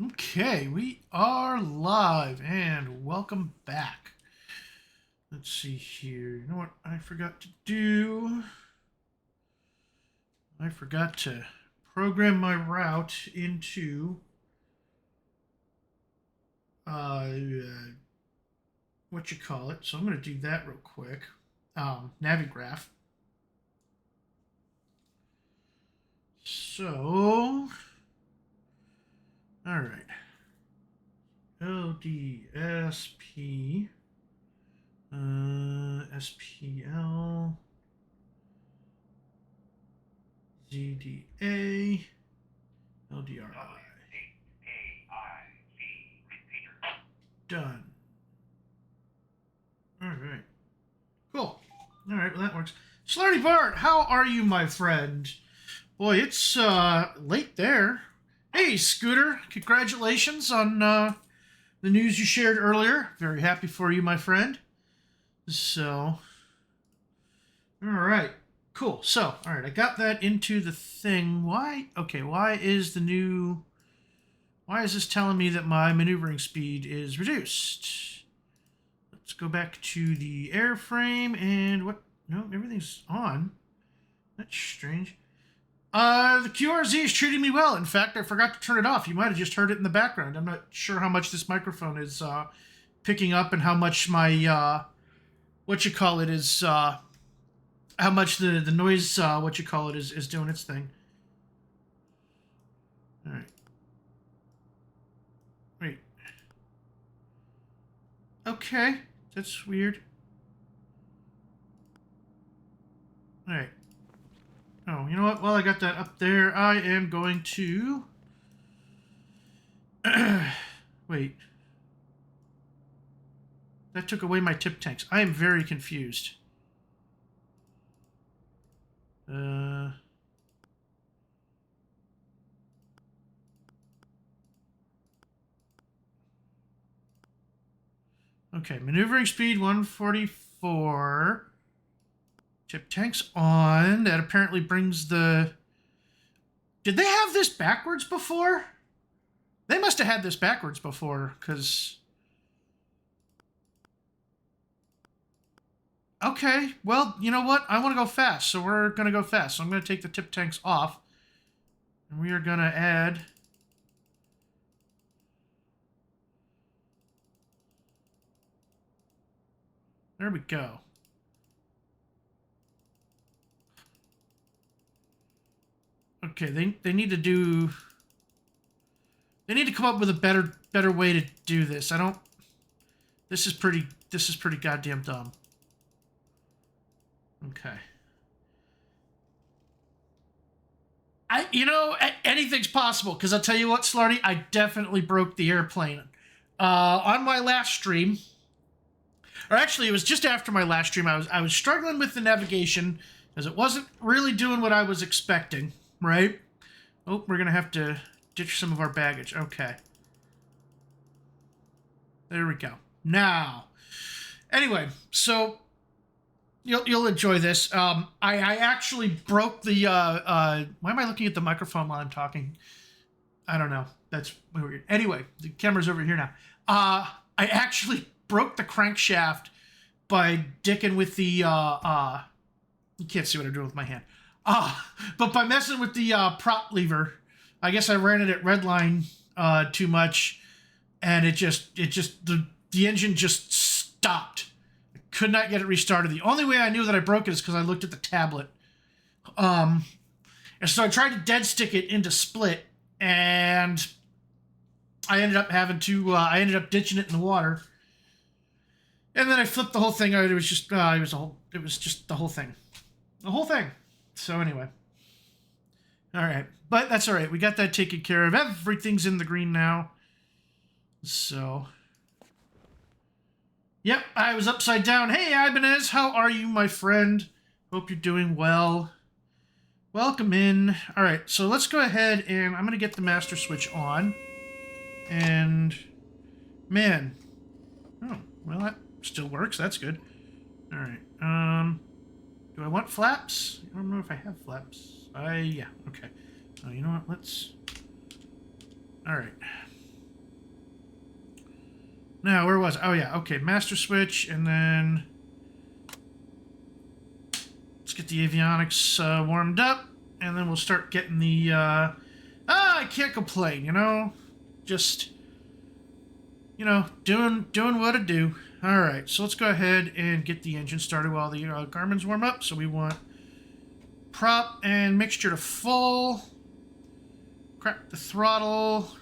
Okay, we are live and welcome back. Let's see here. You know what I forgot to do? I forgot to program my route into what you call it. So I'm going to do that real quick. Navigraph. So, all right. LDSP. SPL, ZDA, LDRI. Done. All right. Cool. All right, well, that works. Slarty Bart, how are you, my friend? Boy, it's late there. Hey, Scooter, congratulations on the news you shared earlier. Very happy for you, my friend. So, all right, cool. So, all right, I got that into the thing. Why? Okay, why is this telling me that my maneuvering speed is reduced? Let's go back to the airframe and what? No, everything's on. That's strange. The QRZ is treating me well. In fact, I forgot to turn it off. You might have just heard it in the background. I'm not sure how much this microphone is picking up and how much my is how much the noise is doing its thing. All right. Wait. Okay, that's weird. All right. Oh, you know what? While I got that up there, I am going to wait. That took away my tip tanks. I am very confused. Okay, maneuvering speed 144. Tip tanks on. That apparently brings the... Did they have this backwards before? They must have had this backwards before, because... Okay, well, you know what? I want to go fast, so we're going to go fast. So I'm going to take the tip tanks off. And we are going to add... There we go. Okay, they need to do... They need to come up with a better way to do this. I don't... This is pretty goddamn dumb. Okay. Anything's possible, because I'll tell you what, Slarty, I definitely broke the airplane. On my last stream, or actually it was just after my last stream, I was struggling with the navigation, because it wasn't really doing what I was expecting, right? Oh, we're going to have to ditch some of our baggage. Okay. There we go. Now, anyway, so... You'll enjoy this. I actually broke the... why am I looking at the microphone while I'm talking? I don't know. That's weird. Anyway, the camera's over here now. I actually broke the crankshaft by dicking with the... you can't see what I'm doing with my hand. But by messing with the prop lever, I guess I ran it at redline too much, and the engine just stopped. Could not get it restarted. The only way I knew that I broke it is because I looked at the tablet. And so I tried to dead stick it into split, and I ended up ditching it in the water. And then I flipped the whole thing out. It was just the whole thing. The whole thing. So anyway. All right. But that's all right. We got that taken care of. Everything's in the green now. So... Yep, I was upside down. Hey, Ibanez, how are you, my friend? Hope you're doing well. Welcome in. All right, so let's go ahead and I'm going to get the master switch on. And, man. Oh, well, that still works. That's good. All right. Do I want flaps? I don't know if I have flaps. Yeah, okay. Oh, you know what? Let's... All right. Now, where was I? Oh, yeah. Okay, master switch, and then let's get the avionics warmed up, and then we'll start getting the... I can't complain, you know? Just, you know, doing what I do. All right, so let's go ahead and get the engine started while the Garmin's warm up. So we want prop and mixture to full. Crack the throttle.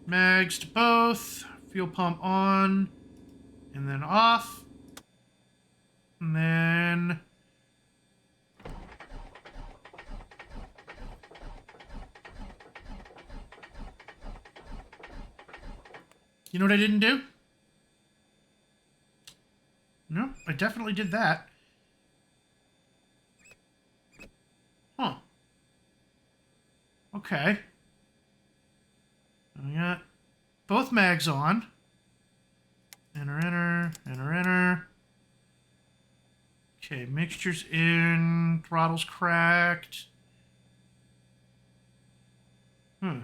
Mags to both. Fuel pump on. And then off. And then... You know what I didn't do? No, I definitely did that. Huh. Okay. I got both mags on. Enter. Okay, mixture's in. Throttle's cracked. Well,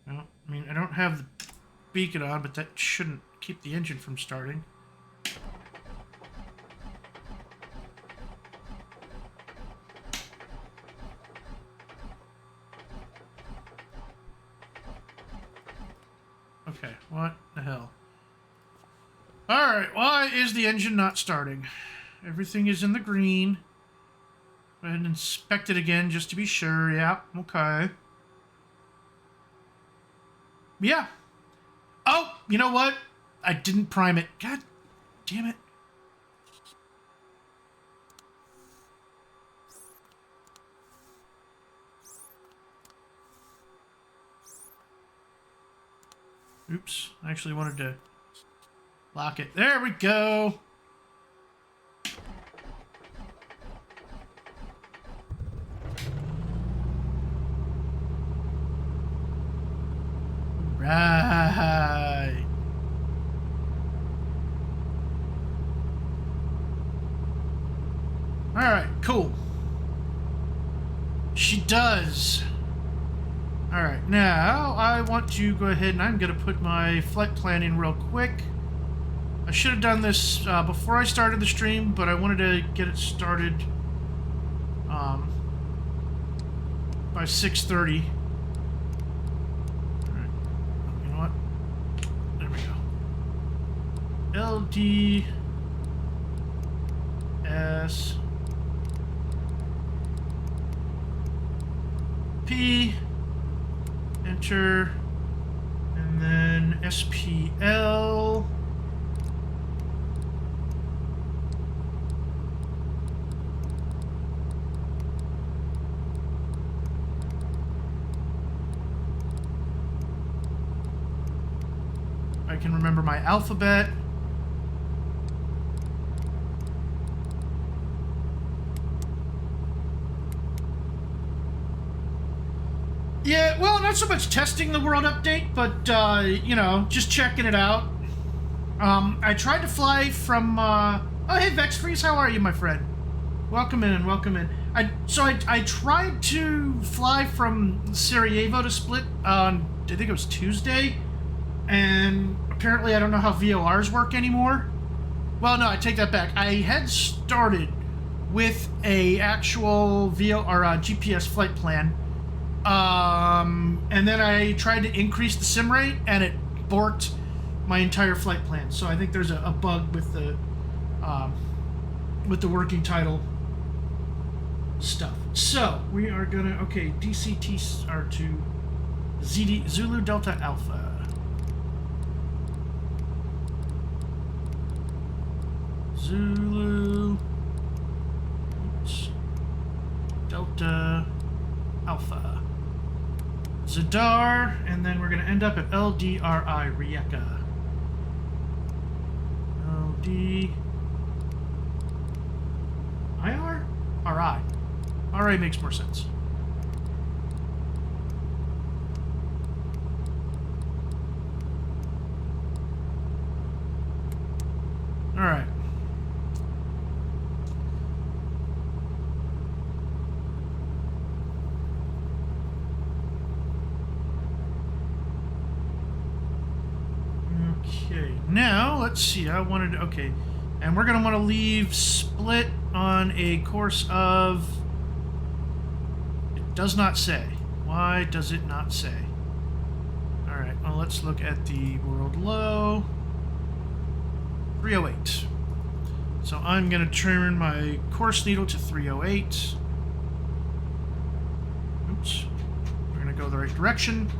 I mean, I don't have the beacon on, but that shouldn't keep the engine from starting. Okay, what the hell? Alright, why is the engine not starting? Everything is in the green. Go ahead and inspect it again just to be sure. Yeah, okay. Yeah. Oh, you know what? I didn't prime it. God damn it. Oops. I actually wanted to lock it. There we go. Right. All right, cool. She does. All right, now I want to go ahead and I'm going to put my flight plan in real quick. I should have done this before I started the stream, but I wanted to get it started by 6:30. All right, you know what? There we go. LD S P. Enter, and then SPL. I can remember my alphabet. Yeah, well, not so much testing the world update, but, you know, just checking it out. I tried to fly from, oh, hey, Vex Freeze, how are you, my friend? Welcome in, welcome in. I tried to fly from Sarajevo to Split on, I think it was Tuesday, and apparently I don't know how VORs work anymore. Well, no, I take that back. I had started with a actual VOR GPS flight plan, and then I tried to increase the sim rate, and it borked my entire flight plan. So I think there's a bug with the working title stuff. So we are gonna DCT-R2 Zulu Delta Alpha. Zulu Delta Alpha. Zadar, and then we're going to end up at LDRI, Rijeka. LD... IR? RI. RI makes more sense. Alright. Now, let's see. I wanted to, okay. And we're going to want to leave split on a course of... It does not say. Why does it not say? All right. Well, let's look at the world low. 308. So I'm going to turn my course needle to 308. Oops. We're going to go the right direction.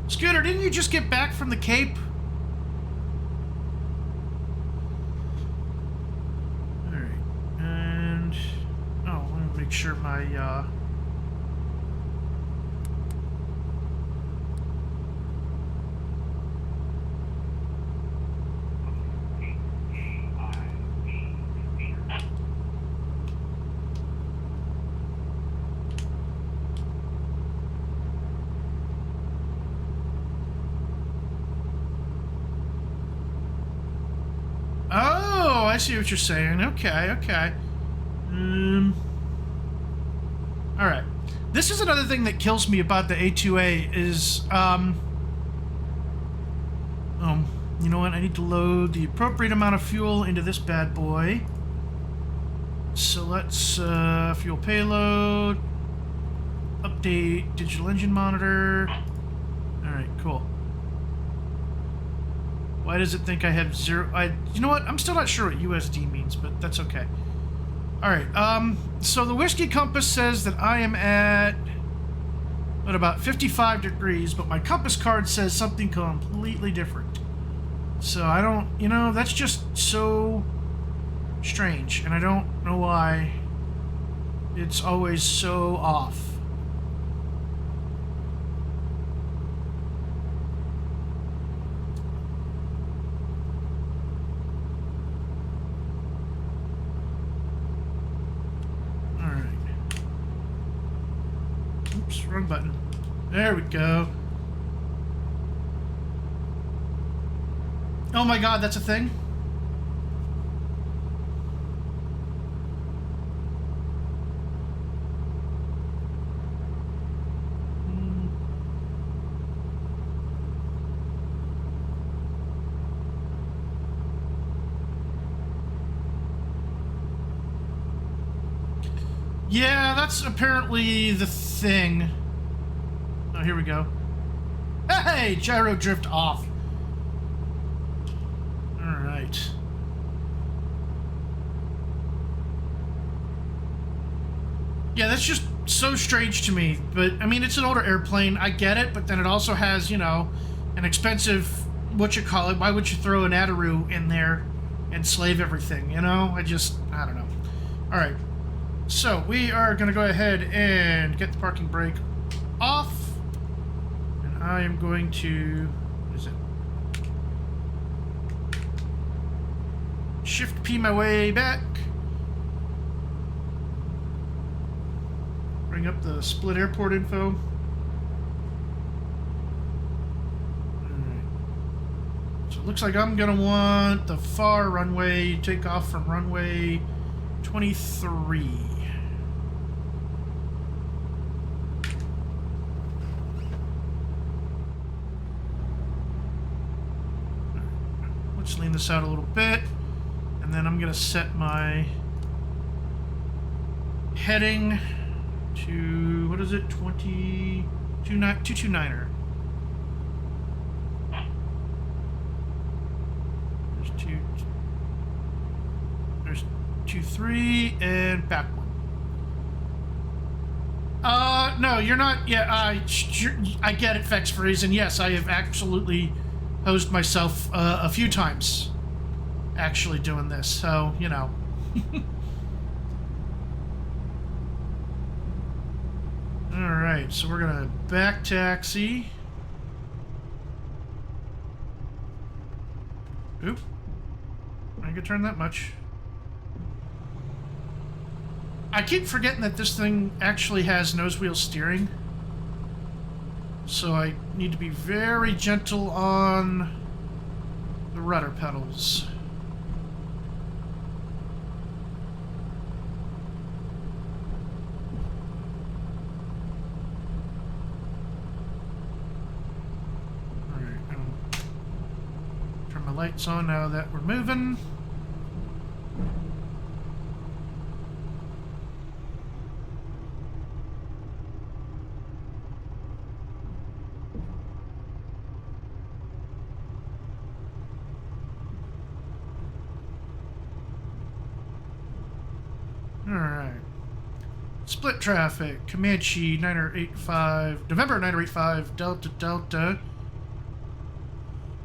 Scooter, didn't you just get back from the Cape? Alright. And... oh, let me make sure my, oh, I see what you're saying. Okay, okay. Alright. This is another thing that kills me about the A2A is, you know what? I need to load the appropriate amount of fuel into this bad boy. So let's, fuel payload. Update digital engine monitor. Alright, cool. Why does it think I have zero? You know what? I'm still not sure what USD means, but that's okay. Alright, so the whiskey compass says that I am at, what, about 55 degrees, but my compass card says something completely different. So I don't, you know, that's just so strange, and I don't know why it's always so off. Oops, wrong button. There we go. Oh my god, that's a thing? Yeah, that's apparently the thing. Oh, here we go. Hey, gyro drift off. Alright. Yeah, that's just so strange to me. But, I mean, it's an older airplane. I get it, but then it also has, you know, an expensive, whatchamacallit. Why would you throw an Ataru in there and slave everything, you know? I don't know. Alright. So, we are going to go ahead and get the parking brake off. And I am going to... what is it? Shift P my way back. Bring up the split airport info. Alright. So, it looks like I'm going to want the far runway, take off from runway 23. Let's lean this out a little bit, and then I'm going to set my heading to, what is it, 229er. There's 23, and back one. No, you're not, yeah, I get it, Fex Freeze, and yes, I have absolutely hosed myself a few times actually doing this, so, you know. Alright, so we're gonna back taxi. Oop. I could turn that much. I keep forgetting that this thing actually has nose wheel steering. So I need to be very gentle on the rudder pedals. lights on now that we're moving. Alright. Split traffic. Comanche 9085. November 9085. Delta Delta.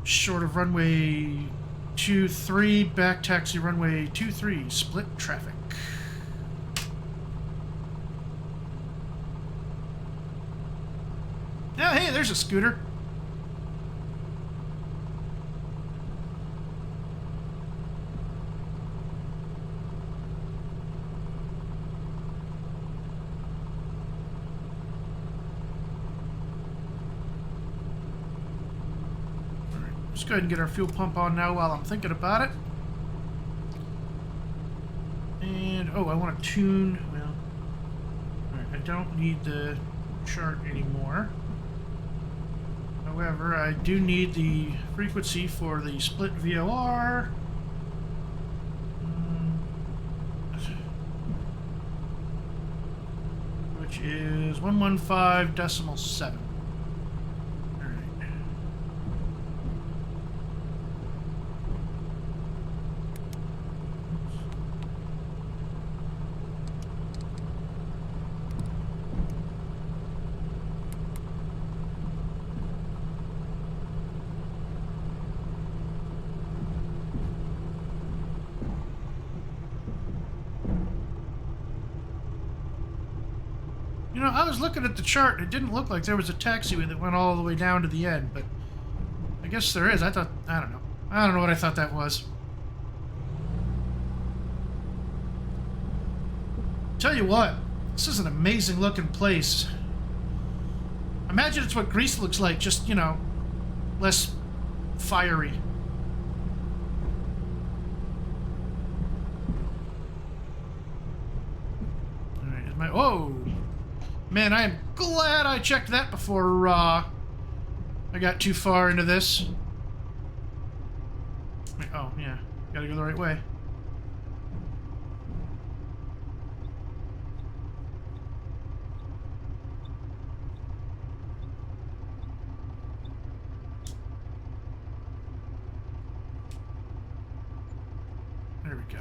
Short of runway 23. Back taxi runway 23. Split traffic. Oh, hey, there's a scooter. Let's go ahead and get our fuel pump on now while I'm thinking about it. And, oh, I want to tune, well, alright, I don't need the chart anymore. However, I do need the frequency for the split VOR. Which is 115.7. You know, I was looking at the chart, and it didn't look like there was a taxiway that went all the way down to the end, but I guess there is. I don't know. I don't know what I thought that was. Tell you what, this is an amazing looking place. Imagine it's what Greece looks like, just, you know, less fiery. Alright, is my... Whoa! Man, I am glad I checked that before I got too far into this. Wait, oh, yeah. Gotta go the right way. There we go.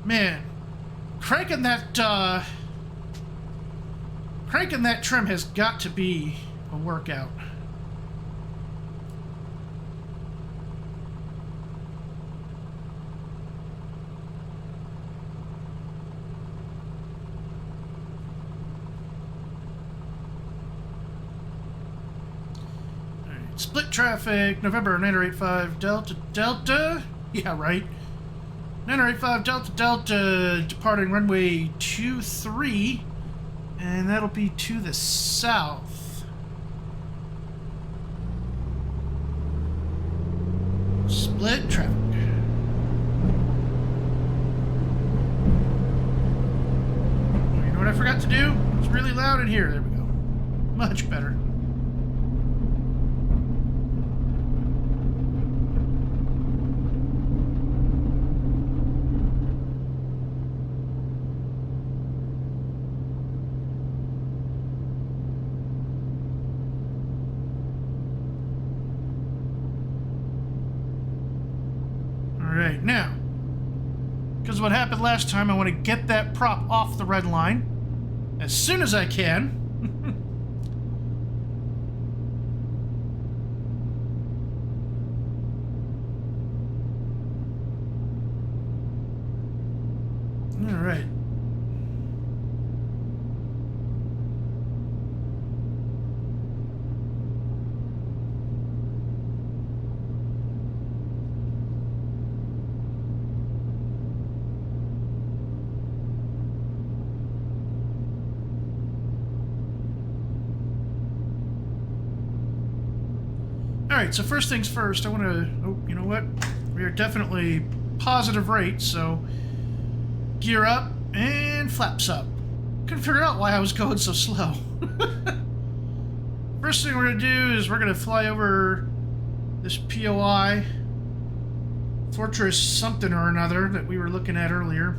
Man. Cranking that trim has got to be a workout. All right, split traffic, November 9085 Delta Delta. Yeah, right. 9085 Delta Delta, departing runway 23, and that'll be to the south. Split traffic. You know what I forgot to do? It's really loud in here. There we go. Much better. Alright, now, because of what happened last time, I want to get that prop off the red line as soon as I can. Alright. Alright, so first things first, I want to... Oh, you know what? We are definitely positive rate, so gear up and flaps up. Couldn't figure out why I was going so slow. First thing we're going to do is we're going to fly over this POI, Fortress something or another that we were looking at earlier.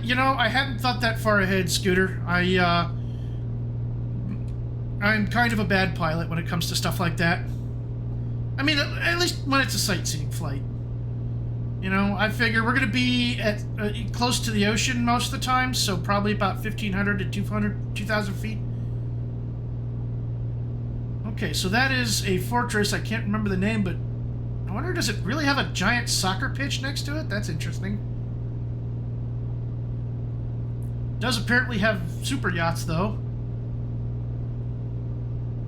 You know, I hadn't thought that far ahead, Scooter. I'm kind of a bad pilot when it comes to stuff like that. I mean, at least when it's a sightseeing flight. You know, I figure we're going to be at close to the ocean most of the time, so probably about 1,500 to 2,000 feet. Okay, so that is a fortress. I can't remember the name, but I wonder, does it really have a giant soccer pitch next to it? That's interesting. It does apparently have super yachts, though.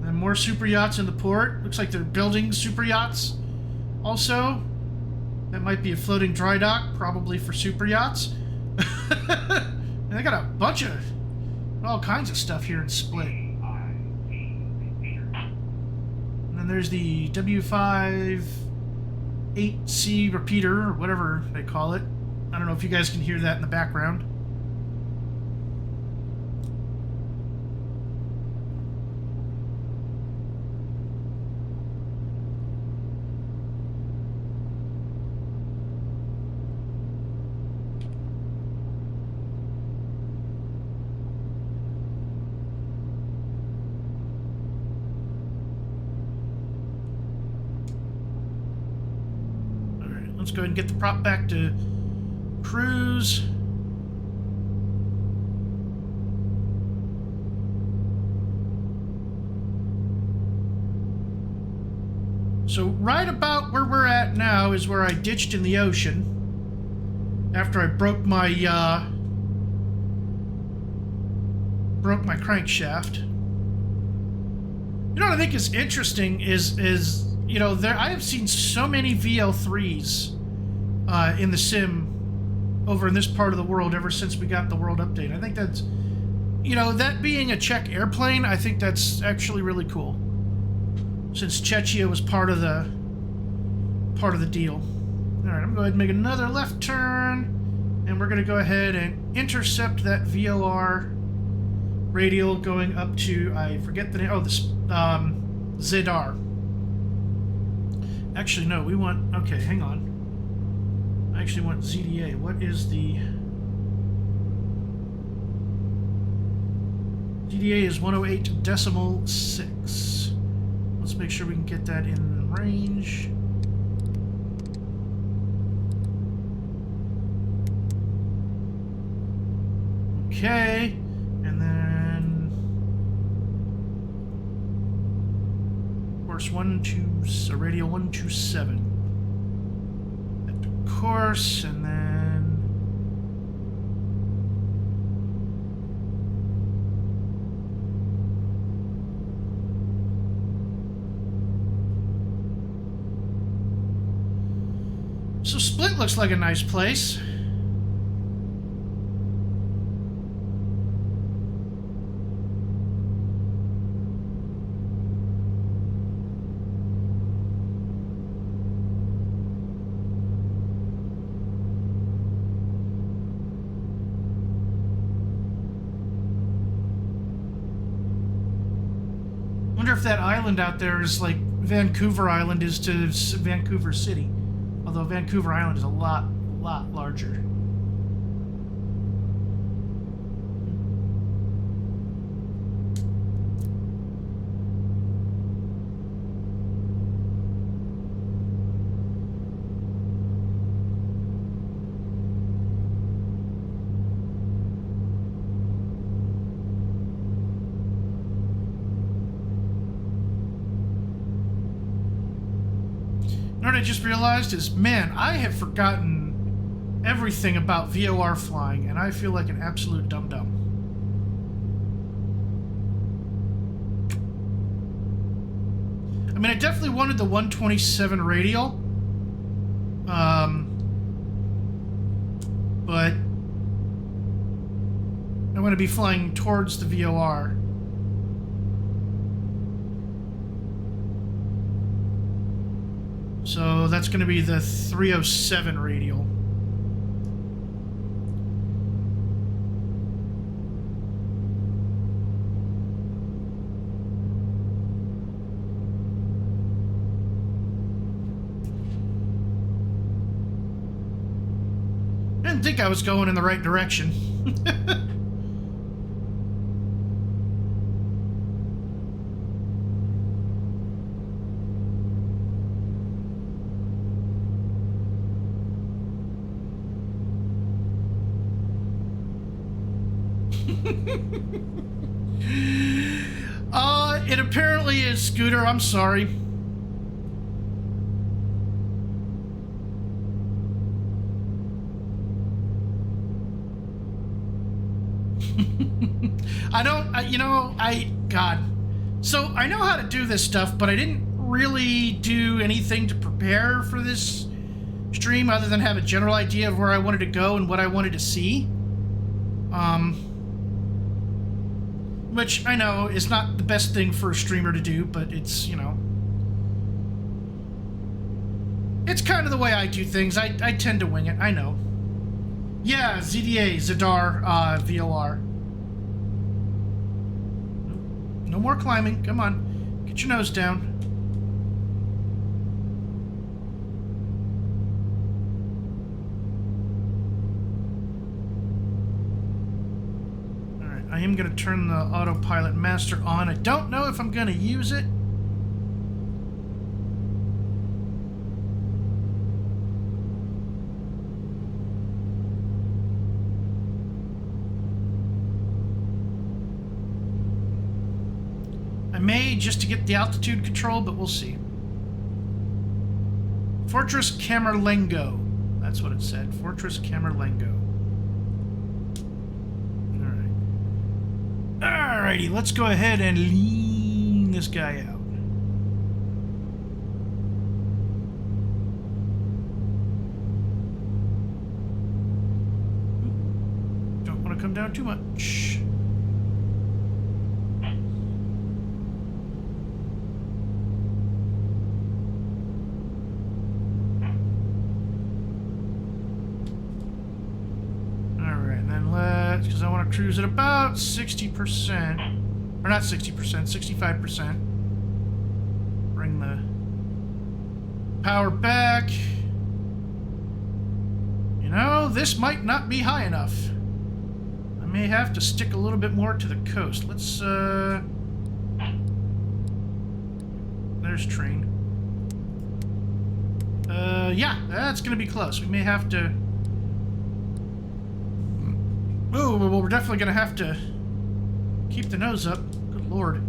And more super yachts in the port. Looks like they're building super yachts also. That might be a floating dry dock, probably for super yachts. And they got a bunch of all kinds of stuff here in Split. And then there's the WU12 8C repeater, or whatever they call it. I don't know if you guys can hear that in the background. Let's go ahead and get the prop back to cruise. So right about where we're at now is where I ditched in the ocean after I broke my crankshaft. You know what I think is interesting is you know, I have seen so many VL3s in the sim over in this part of the world ever since we got the world update. I think that's, you know, that being a Czech airplane, I think that's actually really cool. Since Czechia was part of the deal. All right, I'm going to go ahead and make another left turn, and we're going to go ahead and intercept that VOR radial going up to, I forget the name. Oh, this ZR. Actually, no, we want, okay, hang on. I actually want ZDA. What is the... ZDA is 108.6. Let's make sure we can get that in range. Okay, and then... Course radial 127. At the course, and then so Split looks like a nice place. If that island out there is like Vancouver Island is to Vancouver City, although Vancouver Island is a lot larger. What I just realized is, man, I have forgotten everything about VOR flying, and I feel like an absolute dum-dum. I mean, I definitely wanted the 127 radial, but I want to be flying towards the VOR. So that's going to be the 307 radial. didn't think I was going in the right direction. It apparently is, Scooter. I'm sorry. God. So I know how to do this stuff, but I didn't really do anything to prepare for this stream other than have a general idea of where I wanted to go and what I wanted to see. Which I know is not the best thing for a streamer to do, but it's, you know, it's kind of the way I do things. I tend to wing it, I know. Yeah, ZDA, Zadar, VOR. No more climbing, come on. Get your nose down. I am going to turn the autopilot master on. I don't know if I'm going to use it. I may just to get the altitude control, but we'll see. Fortress Camerlengo. That's what it said. Fortress Camerlengo. Alrighty, let's go ahead and lean this guy out. Don't want to come down too much. Because I want to cruise at about 60%, or not 60%, 65%. Bring the power back. You know, this might not be high enough. I may have to stick a little bit more to the coast. Let's, there's train. Yeah, that's going to be close. We may have to... Oh, well, we're definitely going to have to keep the nose up. Good Lord.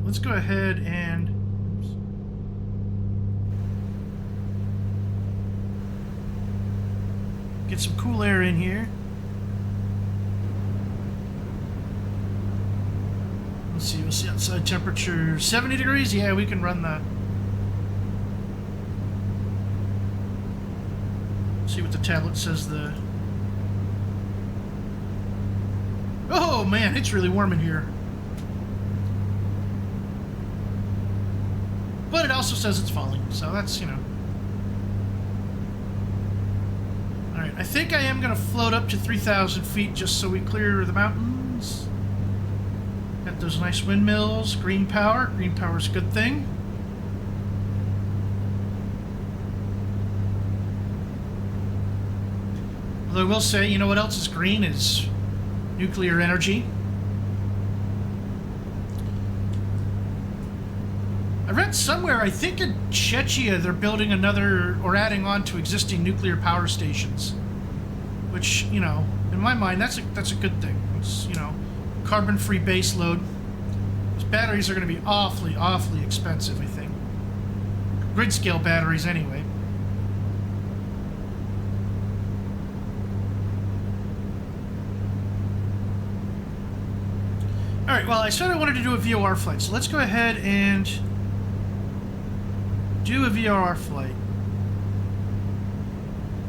Let's go ahead and get some cool air in here. Let's see, we'll see outside temperature 70 degrees. Yeah, we can run that. See what the tablet says. Oh man, it's really warm in here. But it also says it's falling, so that's, you know. Alright, I think I am going to float up to 3,000 feet just so we clear the mountains. Got those nice windmills, green power. Green power's a good thing. Although I will say, you know what else is green is nuclear energy. I read somewhere, I think in Czechia, they're building another, or adding on to existing nuclear power stations. Which, you know, in my mind, that's a good thing. It's, you know, carbon-free base load. These batteries are going to be awfully, awfully expensive, I think. Grid-scale batteries, anyway. Alright, well, I said I wanted to do a VOR flight, so let's go ahead and do a VOR flight.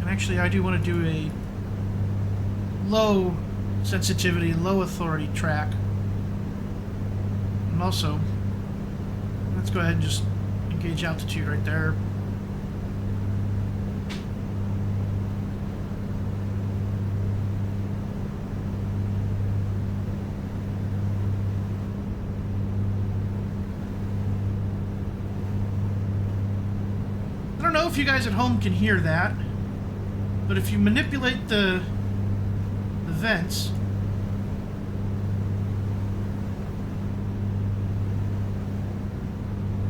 And actually, I do want to do a low sensitivity, low authority track. And also, let's go ahead and just engage altitude right there. I don't know if you guys at home can hear that, but if you manipulate the vents,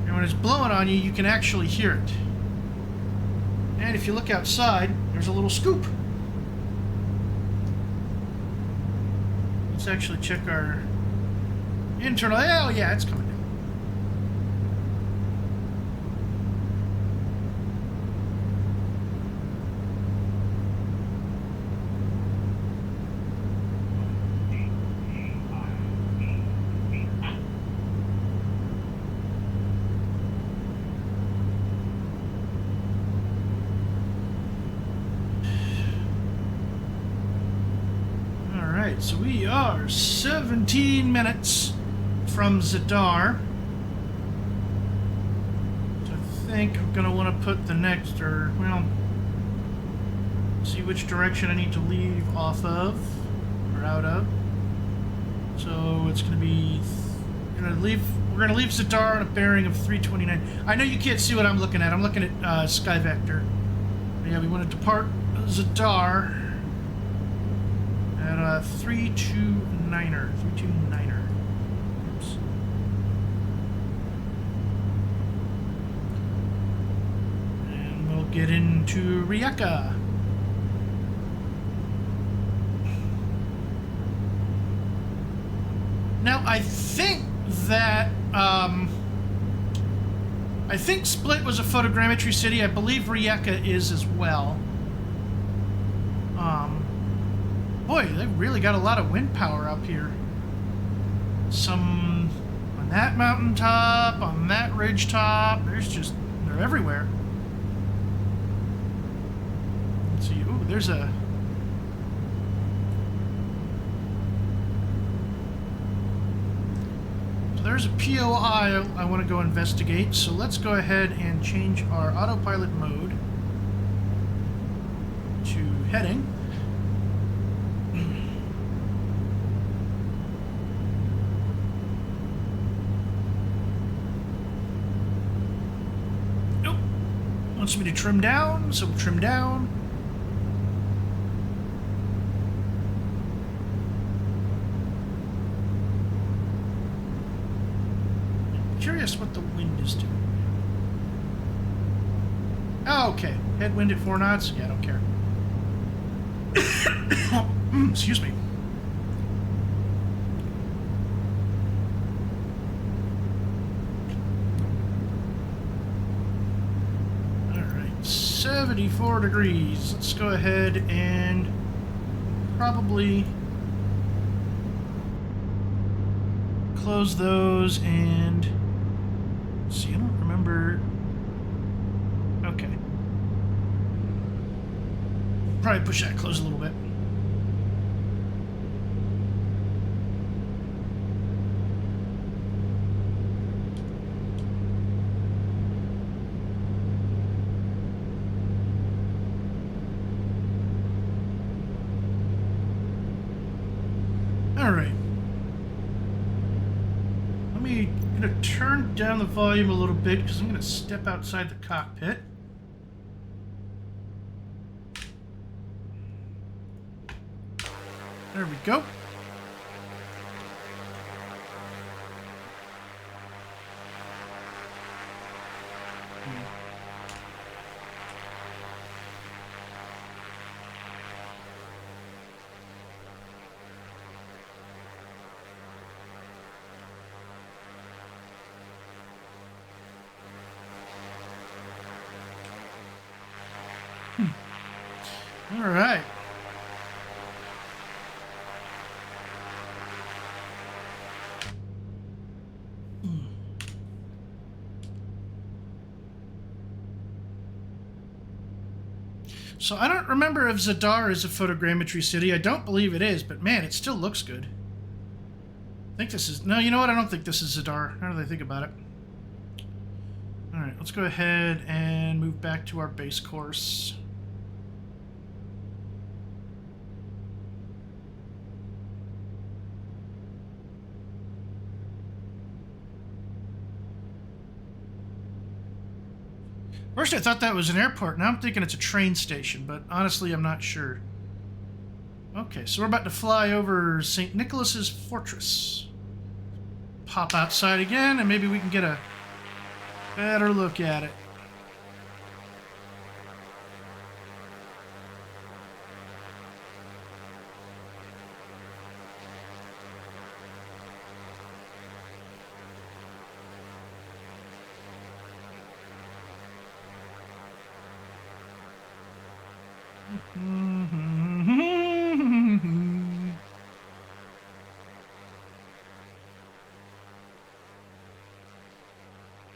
and when it's blowing on you, you can actually hear it. And if you look outside, there's a little scoop. Let's actually check our internal. Oh yeah, it's coming down. So we are 17 minutes from Zadar. So I think I'm going to want to put the next, or, well, see which direction I need to leave off of, or out of. So it's going to be, we're going to leave Zadar on a bearing of 329. I know you can't see what I'm looking at. I'm looking at Sky Vector. But yeah, we want to depart Zadar at a 329er. 329er. Oops. And we'll get into Rijeka. Now, I think that, I think Split was a photogrammetry city. I believe Rijeka is as well. Boy, they've really got a lot of wind power up here. Some on that mountaintop, on that ridge top. They're everywhere. Let's see. Ooh, there's a... So there's a POI I want to go investigate. So let's go ahead and change our autopilot mode to heading. Wants me to trim down, so we'll trim down. I'm curious what the wind is doing. Oh, okay. Headwind at 4 knots? Yeah, I don't care. Excuse me. Alright, 74 degrees. Let's go ahead and probably close those and see, I don't remember. Okay. Probably push that close a little bit. All right. I'm gonna turn down the volume a little bit because I'm gonna step outside the cockpit. There we go. All right. So I don't remember if Zadar is a photogrammetry city. I don't believe it is, but man, it still looks good. I think this is... No, you know what? I don't think this is Zadar. Now that I think about it. Alright, let's go ahead and move back to our base course. First I thought that was an airport, now I'm thinking it's a train station, but honestly I'm not sure. Okay, so we're about to fly over St. Nicholas's Fortress. Pop outside again, and maybe we can get a better look at it.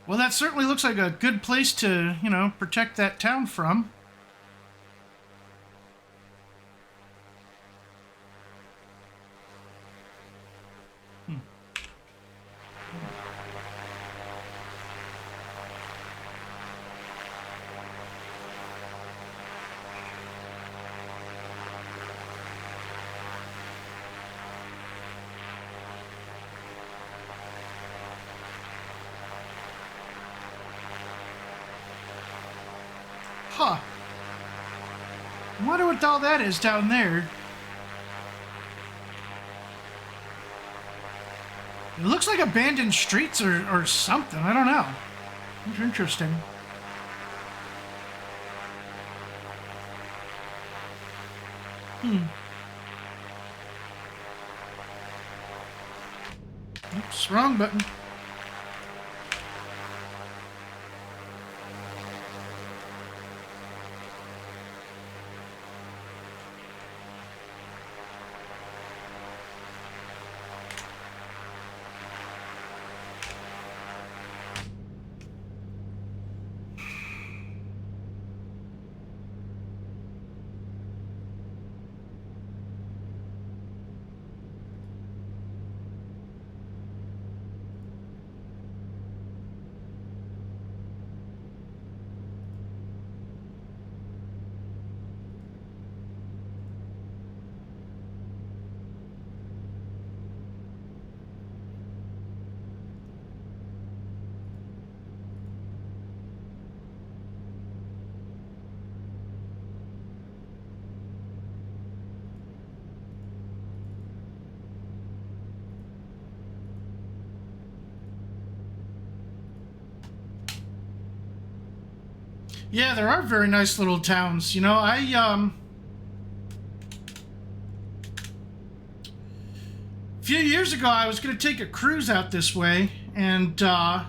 Well, that certainly looks like a good place to, you know, protect that town from. Huh. I wonder what all that is down there. It looks like abandoned streets or something. I don't know. It's interesting. Oops, wrong button. Yeah, there are very nice little towns. You know, a few years ago, I was going to take a cruise out this way, and, of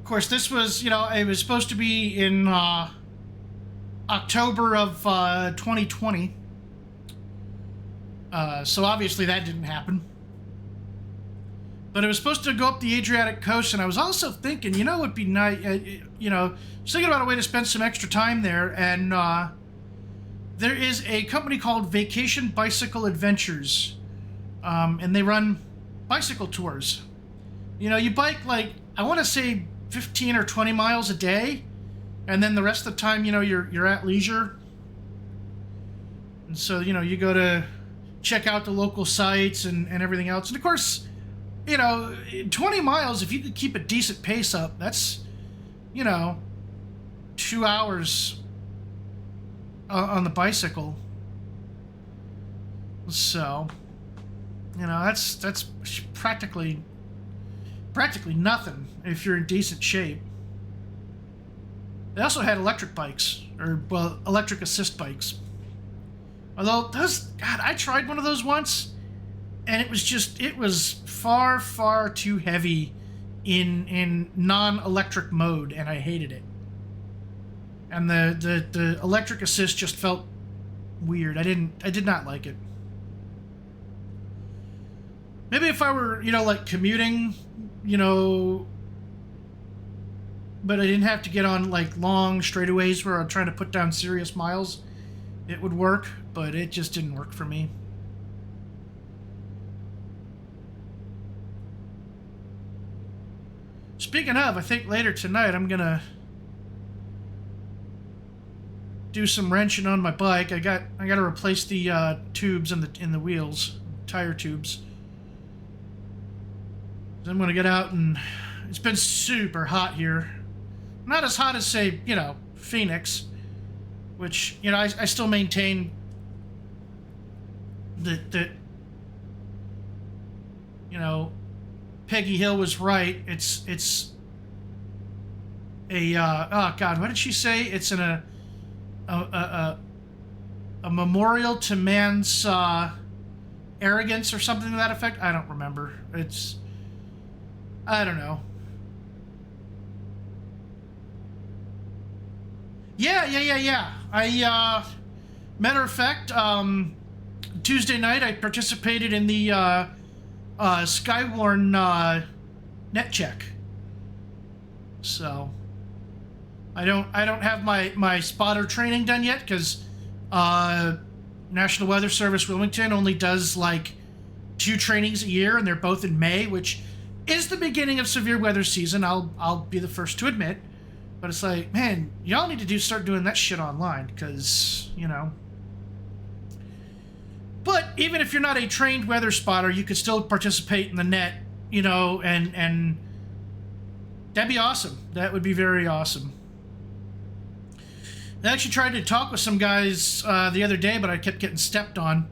course, this was, you know, it was supposed to be in, October of, 2020. So obviously that didn't happen. But it was supposed to go up the Adriatic coast, and I was also thinking, you know, it'd be nice, you know, thinking about a way to spend some extra time there, and there is a company called Vacation Bicycle Adventures, and they run bicycle tours. You know, you bike, like, I want to say 15 or 20 miles a day, and then the rest of the time, you know, you're at leisure. And so, you know, you go to check out the local sites and everything else. And of course, you know, 20 miles, if you could keep a decent pace up, that's, you know, 2 hours on the bicycle. So, you know, that's practically nothing if you're in decent shape. They also had electric bikes, or, well, electric assist bikes. Although, God, I tried one of those once, and it was far, far too heavy in non-electric mode, and I hated it. And the electric assist just felt weird. I did not like it. Maybe if I were, you know, like commuting, you know, but I didn't have to get on like long straightaways where I'm trying to put down serious miles. It would work, but it just didn't work for me. Speaking of, I think later tonight I'm gonna do some wrenching on my bike. I got to replace the tubes in the wheels, tire tubes. So I'm gonna get out, and it's been super hot here. Not as hot as, say, you know, Phoenix, which, you know, I still maintain that you know, Peggy Hill was right. It's a oh God, what did she say? It's a memorial to man's arrogance or something to that effect. I don't remember. I don't know. Yeah. Matter of fact, Tuesday night I participated in the Skywarn net check. So I don't have my spotter training done yet because National Weather Service Wilmington only does like 2 trainings a year, and they're both in May, which is the beginning of severe weather season. I'll be the first to admit. But it's like, man, y'all need to start doing that shit online, because, you know. But even if you're not a trained weather spotter, you could still participate in the net, you know, and that'd be awesome. That would be very awesome. I actually tried to talk with some guys the other day, but I kept getting stepped on.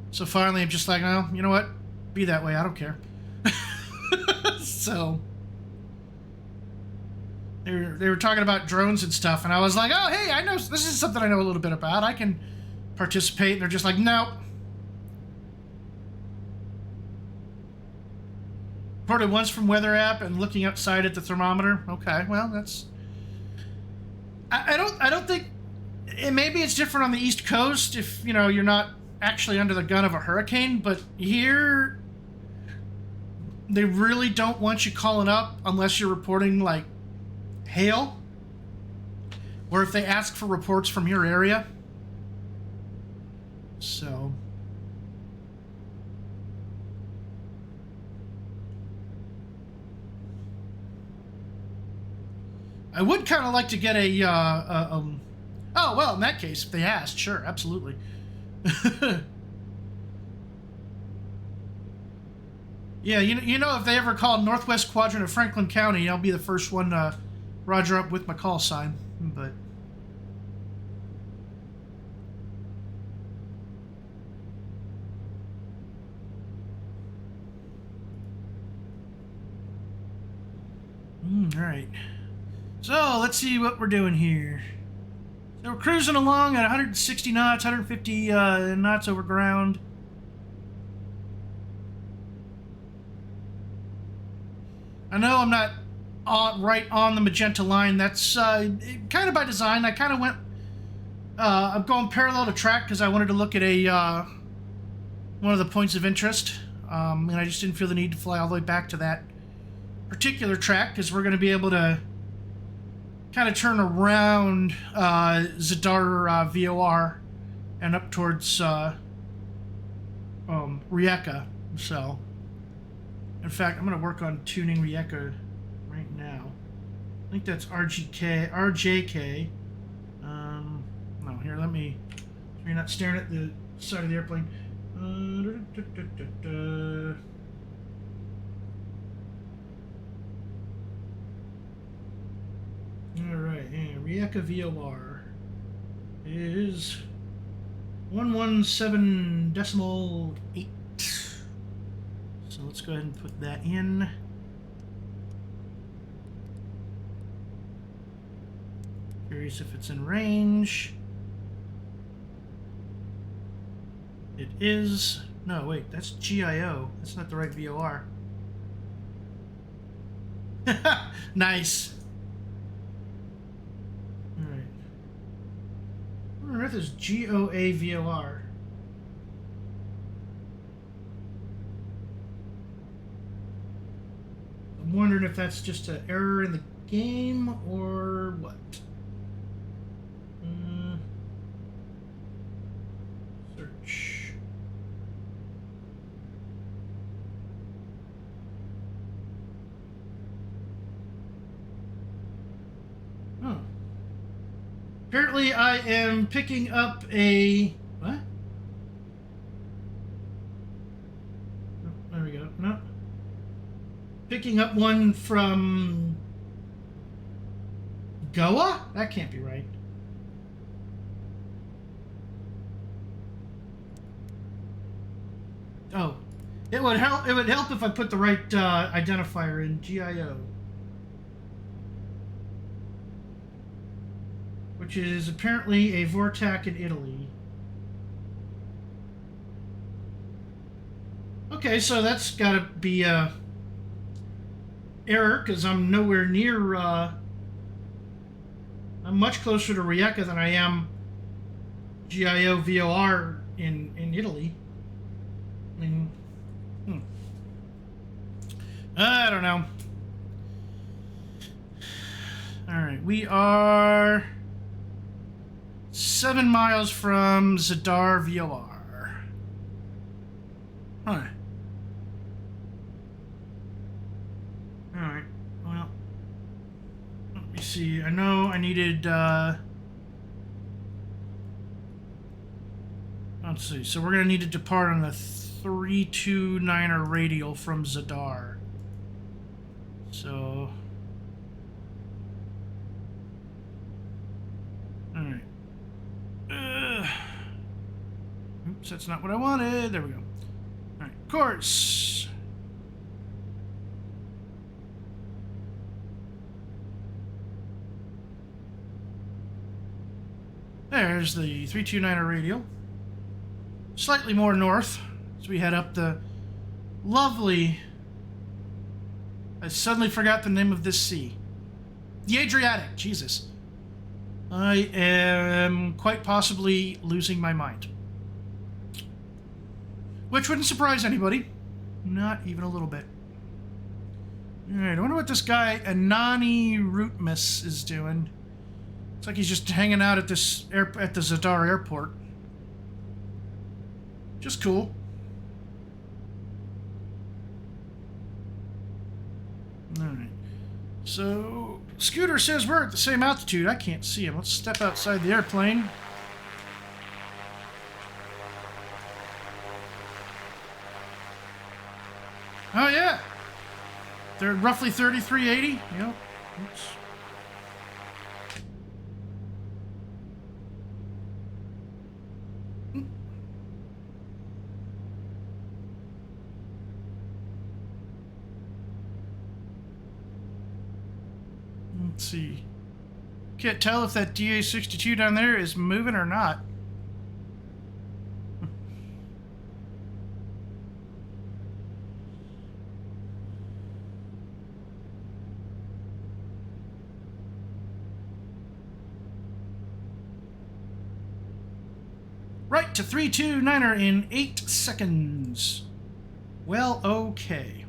So finally I'm just like, oh, you know what? Be that way. I don't care. So they were talking about drones and stuff, and I was like, oh, hey, I know this is something I know a little bit about. I can participate. And they're just like, no. Reported once from weather app and looking outside at the thermometer. Okay, well, that's. I don't think. Maybe it's different on the East Coast if, you know, you're not actually under the gun of a hurricane, but here they really don't want you calling up unless you're reporting like hail, or if they ask for reports from your area. So I would kind of like to get a oh, well, in that case, if they asked, sure, absolutely. Yeah, you know, if they ever call Northwest Quadrant of Franklin County, I'll be the first one to roger up with my call sign. But all right. So let's see what we're doing here. So we're cruising along at 160 knots, 150 knots over ground. I know I'm not right on the magenta line. That's kind of by design. I kind of went. I'm going parallel to track because I wanted to look at one of the points of interest, and I just didn't feel the need to fly all the way back to that particular track because we're going to be able to kind of turn around Zadar VOR and up towards Rijeka. So, in fact, I'm going to work on tuning Rijeka right now. I think that's RJK. No, here, let me, so you're not staring at the side of the airplane. Alright, and Rijeka VOR is 117.8. So let's go ahead and put that in. Curious if it's in range. It is. No, wait, that's GIO. That's not the right VOR. Nice. Alright. What on earth is GOA VOR? I'm wondering if that's just an error in the game or what? Search. Oh. Apparently I am picking up a... What? Oh, there we go. No. Picking up one from... Goa? That can't be right. Oh. It would help if I put the right identifier in GIO. Which is apparently a Vortac in Italy. Okay, so that's got to be a error, because I'm nowhere near... I'm much closer to Rijeka than I am GIO VOR in Italy. I mean... I don't know. Alright, we are 7 miles from Zadar VOR. Huh. Alright, well, let me see. I know I needed, let's see. So we're going to need to depart on the 329er radial from Zadar. So... Alright. Oops, that's not what I wanted. There we go. Alright, course. There's the 329er radial. Slightly more north as we head up the lovely... I suddenly forgot the name of this sea. The Adriatic, Jesus. I am quite possibly losing my mind. Which wouldn't surprise anybody. Not even a little bit. Alright, I wonder what this guy, Anani Rootmus, is doing. Looks like he's just hanging out at this at the Zadar airport. Just cool. Alright. So, Scooter says we're at the same altitude. I can't see him. Let's step outside the airplane. Oh, yeah. They're roughly 3380. Yep. Oops. Let's see. Can't tell if that DA-62 down there is moving or not. Right to 329er in 8 seconds. Well, okay.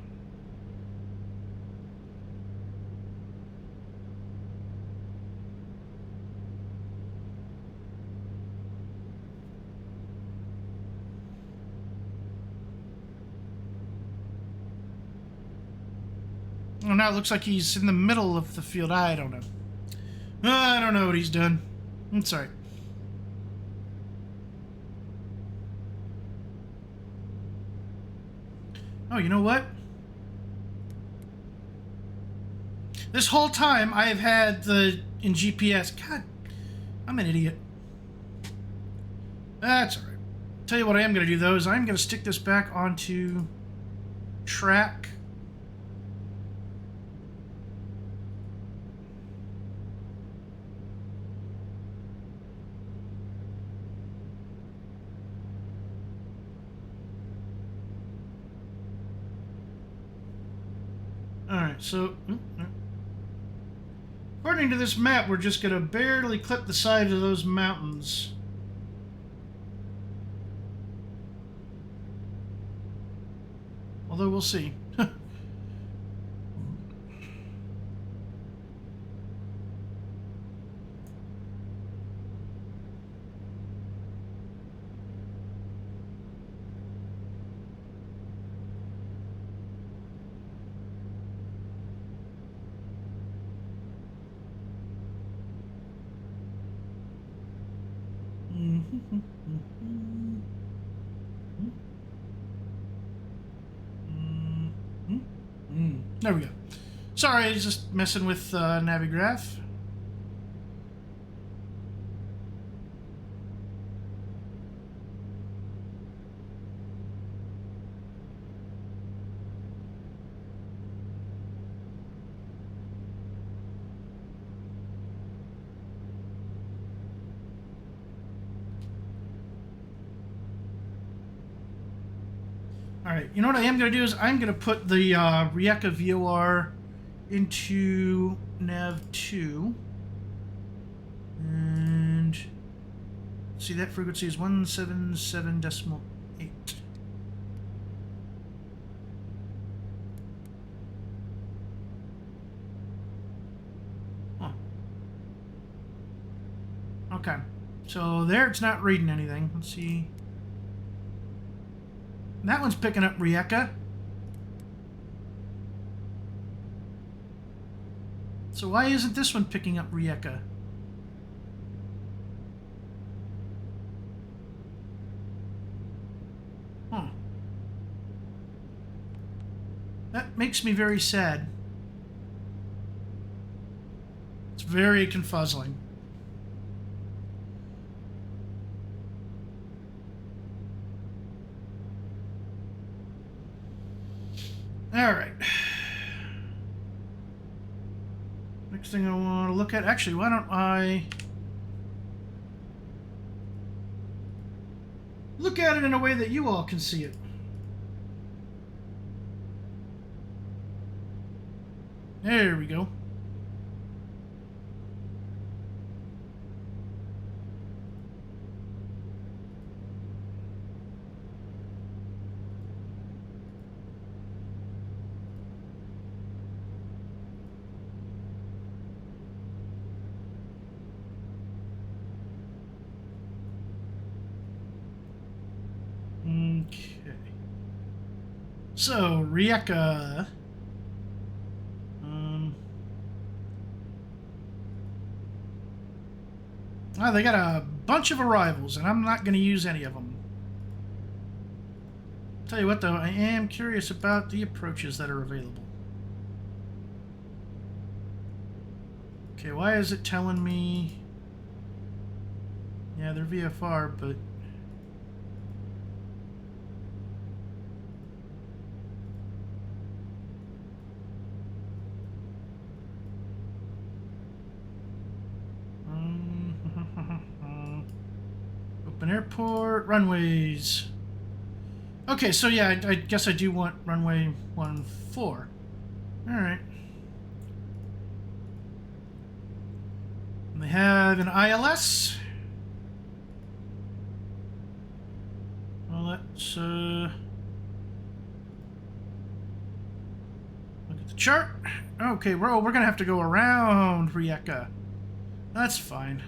Oh, now it looks like he's in the middle of the field. I don't know. I don't know what he's done. I'm sorry. Oh, you know what? This whole time I have had the in GPS. God, I'm an idiot. That's all right. Tell you what I am going to do though is I'm going to stick this back onto track. Alright, so according to this map, we're just going to barely clip the sides of those mountains. Although we'll see. There we go. Sorry, just messing with Navigraph. All right, you know what I am going to do is I'm going to put the Rijeka VOR into nav2. And see, that frequency is 177.8. Huh. Okay, so there it's not reading anything. Let's see. That one's picking up Rijeka. So why isn't this one picking up Rijeka? Huh. That makes me very sad. It's very confuzzling. All right. Next thing I want to look at... Actually, why don't I... look at it in a way that you all can see it. There we go. Okay. So, Rijeka. Oh, they got a bunch of arrivals, and I'm not going to use any of them. Tell you what, though, I am curious about the approaches that are available. Okay, why is it telling me... Yeah, they're VFR, but... Open airport, runways. Okay, so yeah, I guess I do want runway 14. Alright. And they have an ILS. Well, let's look at the chart. Okay, we're gonna have to go around Rijeka. That's fine.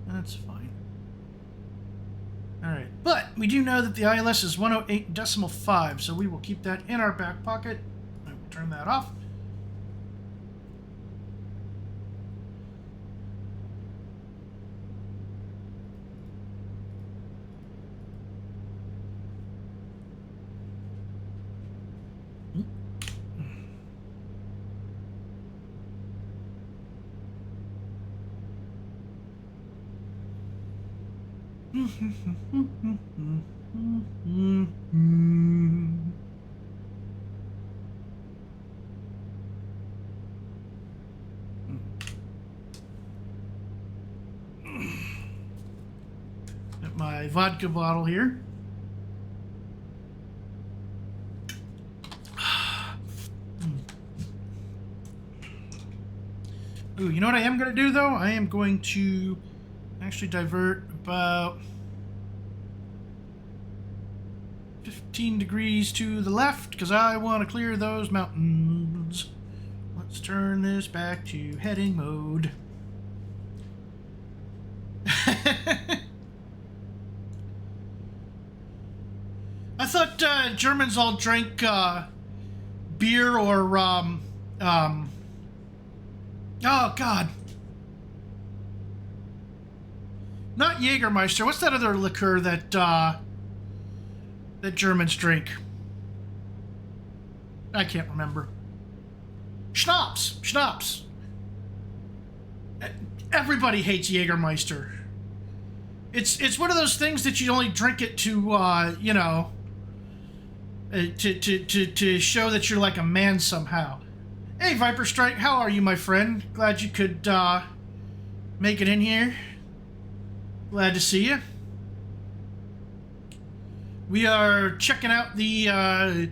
That's fine. Alright, but we do know that the ILS is 108.5, so we will keep that in our back pocket. I will turn that off. Got my vodka bottle here. Ooh, you know what I am going to do, though? I am going to actually divert about 15 degrees to the left, because I want to clear those mountains. Let's turn this back to heading mode. I thought Germans all drank beer or oh god, Not Jägermeister. What's that other liqueur that that Germans drink? I can't remember. Schnapps. Schnapps. Everybody hates Jägermeister. It's one of those things that you only drink it to you know, to show that you're like a man somehow. Hey, Viper Strike, how are you, my friend? Glad you could make it in here. Glad to see you. We are checking out the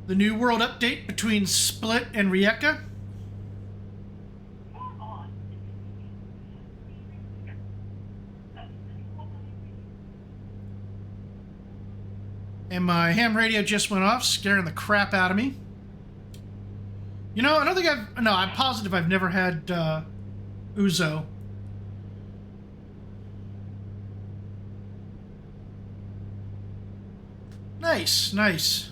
new world update between Split and Rijeka. And my ham radio just went off, scaring the crap out of me. You know, I don't think no, I'm positive I've never had Ouzo. Nice, nice.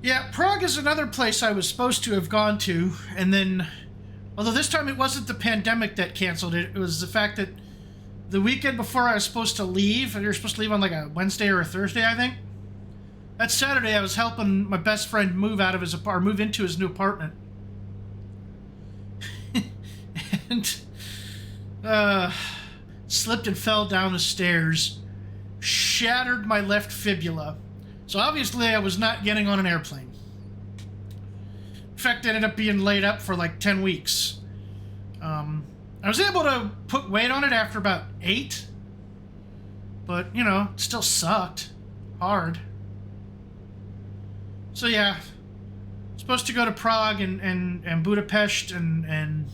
Yeah, Prague is another place I was supposed to have gone to, and then, although this time it wasn't the pandemic that canceled it, it was the fact that the weekend before I was supposed to leave, and you're supposed to leave on like a Wednesday or a Thursday, I think. That Saturday, I was helping my best friend move out of his apartment, move into his new apartment, and slipped and fell down the stairs, shattered my left fibula. So obviously, I was not getting on an airplane. In fact, I ended up being laid up for like 10 weeks. I was able to put weight on it after about 8, but, you know, it still sucked hard. So yeah, supposed to go to Prague and Budapest and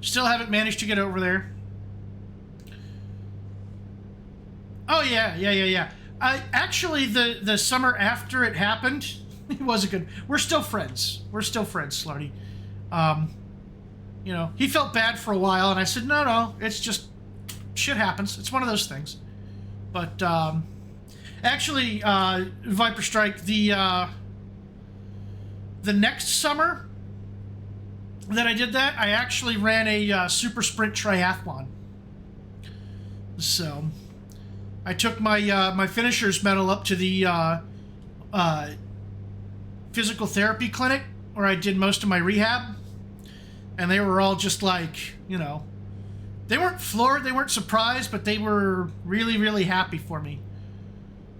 still haven't managed to get over there. Oh yeah. Actually, the summer after it happened, it wasn't good. We're still friends. Slarty. You know, he felt bad for a while, and I said, no, it's just, shit happens. It's one of those things. But, actually, Viper Strike, the next summer that I did that, I actually ran a super sprint triathlon. So, I took my, my finisher's medal up to the, physical therapy clinic, where I did most of my rehab. And they were all just like, you know, they weren't floored, they weren't surprised, but they were really, really happy for me.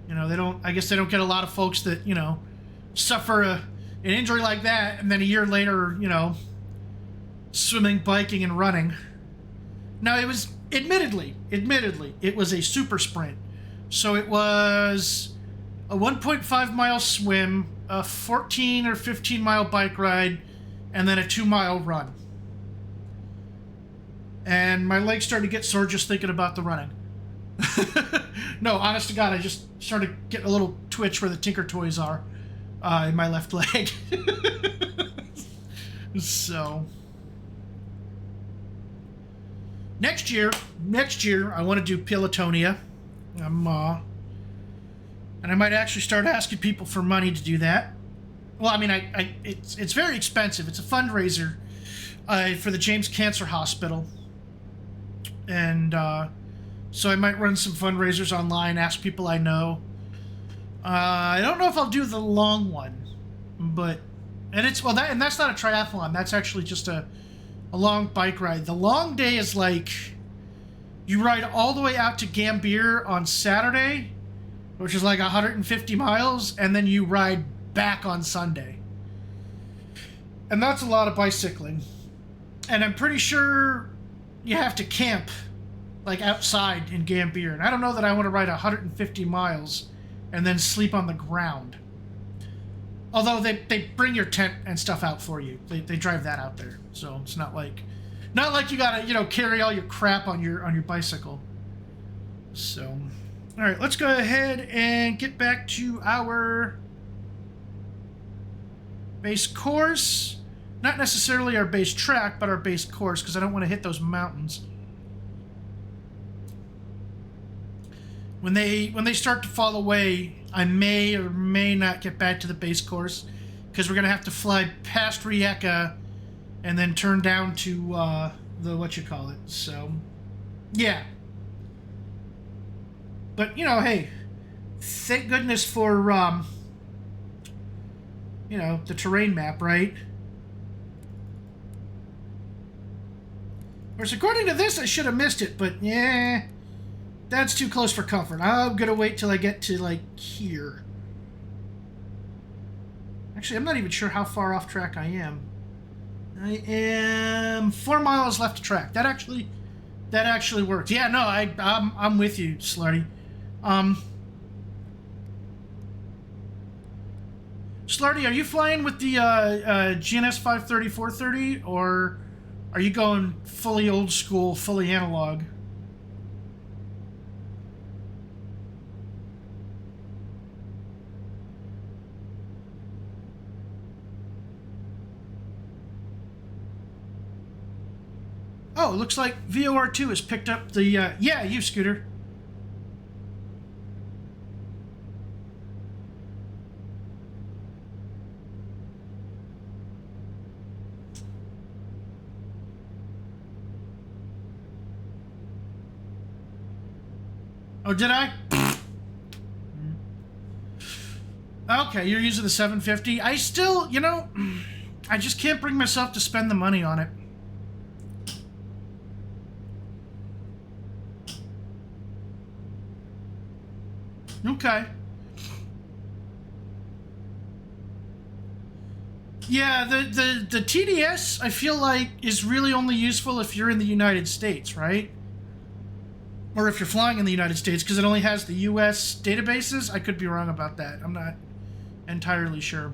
You know, I guess they don't get a lot of folks that, you know, suffer an injury like that, and then a year later, you know, swimming, biking, and running. Now, it was, admittedly, it was a super sprint. So it was a 1.5 mile swim, a 14 or 15 mile bike ride, and then a 2 mile run. And my legs started to get sore just thinking about the running. No, honest to God, I just started getting a little twitch where the Tinker Toys are in my left leg. So, next year, I want to do Pelotonia. And I might actually start asking people for money to do that. Well, I mean, it's very expensive. It's a fundraiser for the James Cancer Hospital. And so I might run some fundraisers online, ask people I know. I don't know if I'll do the long one, but that's not a triathlon. That's actually just a long bike ride. The long day is like you ride all the way out to Gambier on Saturday, which is like 150 miles, and then you ride back on Sunday. And that's a lot of bicycling. And I'm pretty sure you have to camp like outside in Gambier. And I don't know that I want to ride 150 miles and then sleep on the ground. Although they bring your tent and stuff out for you. They drive that out there. So it's not like you gotta, you know, carry all your crap on your bicycle. So, all right, let's go ahead and get back to our base course. Not necessarily our base track, but our base course, because I don't want to hit those mountains. When they start to fall away, I may or may not get back to the base course, because we're going to have to fly past Rijeka and then turn down to the what you call it. So, yeah. But you know, hey, thank goodness for you know, the terrain map, right? Of course, according to this, I should have missed it, but yeah, that's too close for comfort. I'm gonna wait till I get to like here. Actually, I'm not even sure how far off track I am. I am 4 miles left to track. That actually worked. Yeah, no, I'm with you, Slarty. Slarty, are you flying with the GNS 530 430, or are you going fully old school, fully analog? Oh, it looks like VOR2 has picked up the, yeah, you, Scooter. Oh, did I? Okay, you're using the 750. I still, you know, I just can't bring myself to spend the money on it. Okay. Yeah, the TDS, I feel like, is really only useful if you're in the United States, right? Or if you're flying in the United States, because it only has the US databases. I could be wrong about that. I'm not entirely sure.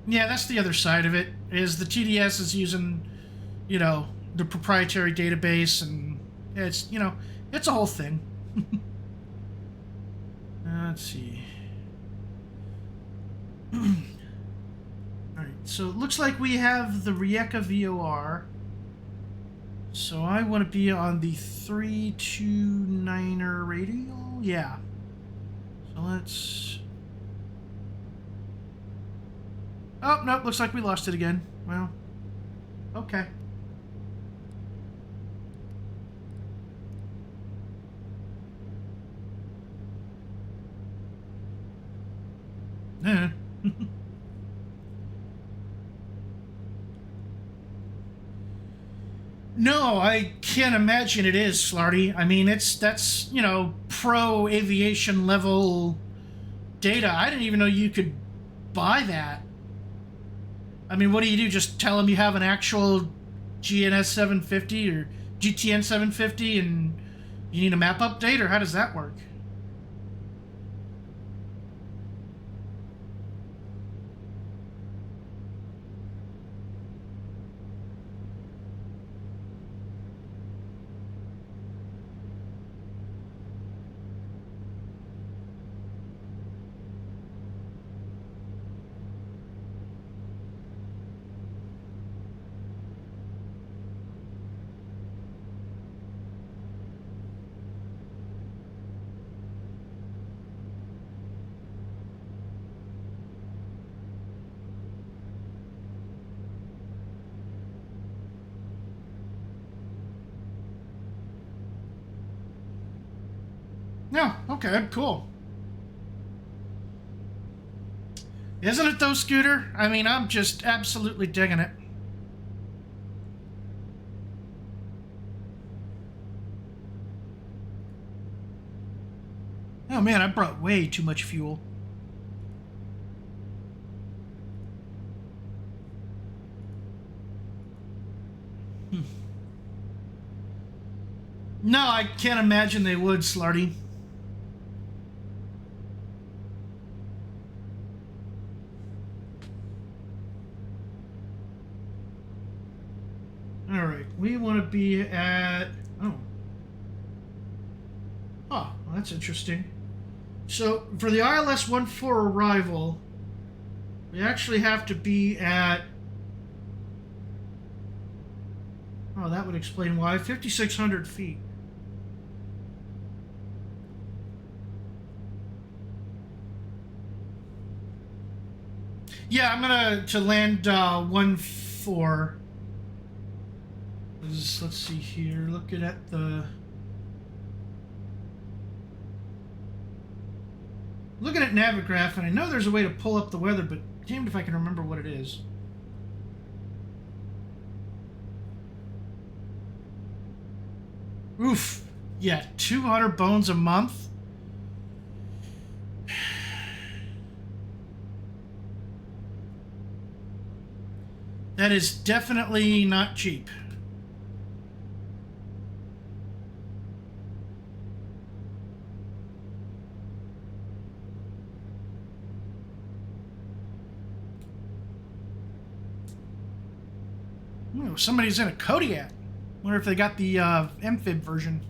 Yeah, that's the other side of it, is the TDS is using, you know, the proprietary database, and it's, you know, it's a whole thing. Let's see. Alright, so it looks like we have the Rijeka VOR. So I want to be on the 329er radial? Yeah. So let's... Oh, nope, looks like we lost it again. Well, okay. No, I can't imagine it is, Slarty. I mean, that's, you know, pro aviation level data. I didn't even know you could buy that. I mean, what do? Just tell them you have an actual GNS 750 or GTN 750 and you need a map update, or how does that work? Yeah, okay, cool. Isn't it though, Scooter? I mean, I'm just absolutely digging it. Oh man, I brought way too much fuel. No, I can't imagine they would, Slarty. Alright, we want to be at... Oh. Oh, well, that's interesting. So, for the ILS-14 arrival, we actually have to be at... Oh, that would explain why. 5,600 feet. Yeah, I'm gonna to land 1-4. Let's see here. Looking at the... Looking at Navigraph, and I know there's a way to pull up the weather, but damned if I can remember what it is. Oof. Yeah, 200 bones a month. That is definitely not cheap. Ooh, somebody's in a Kodiak. Wonder if they got the amphib version.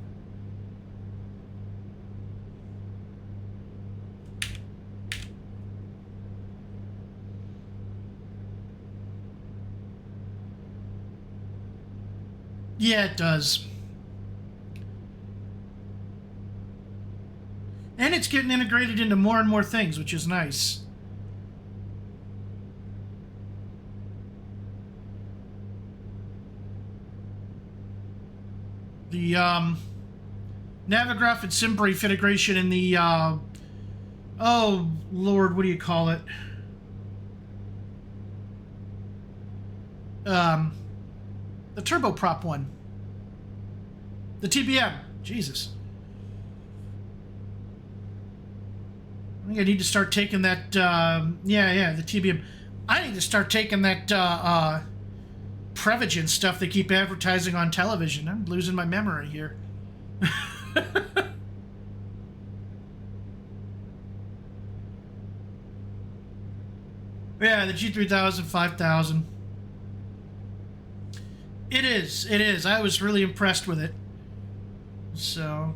Yeah, it does. And it's getting integrated into more and more things, which is nice. The Navigraph and SimBrief integration in the oh Lord, what do you call it? The turboprop one. The TBM. Jesus. I think I need to start taking that yeah, the TBM. I need to start taking that Prevagen stuff they keep advertising on television. I'm losing my memory here. Yeah, the G3000, 5000. It is. I was really impressed with it. So...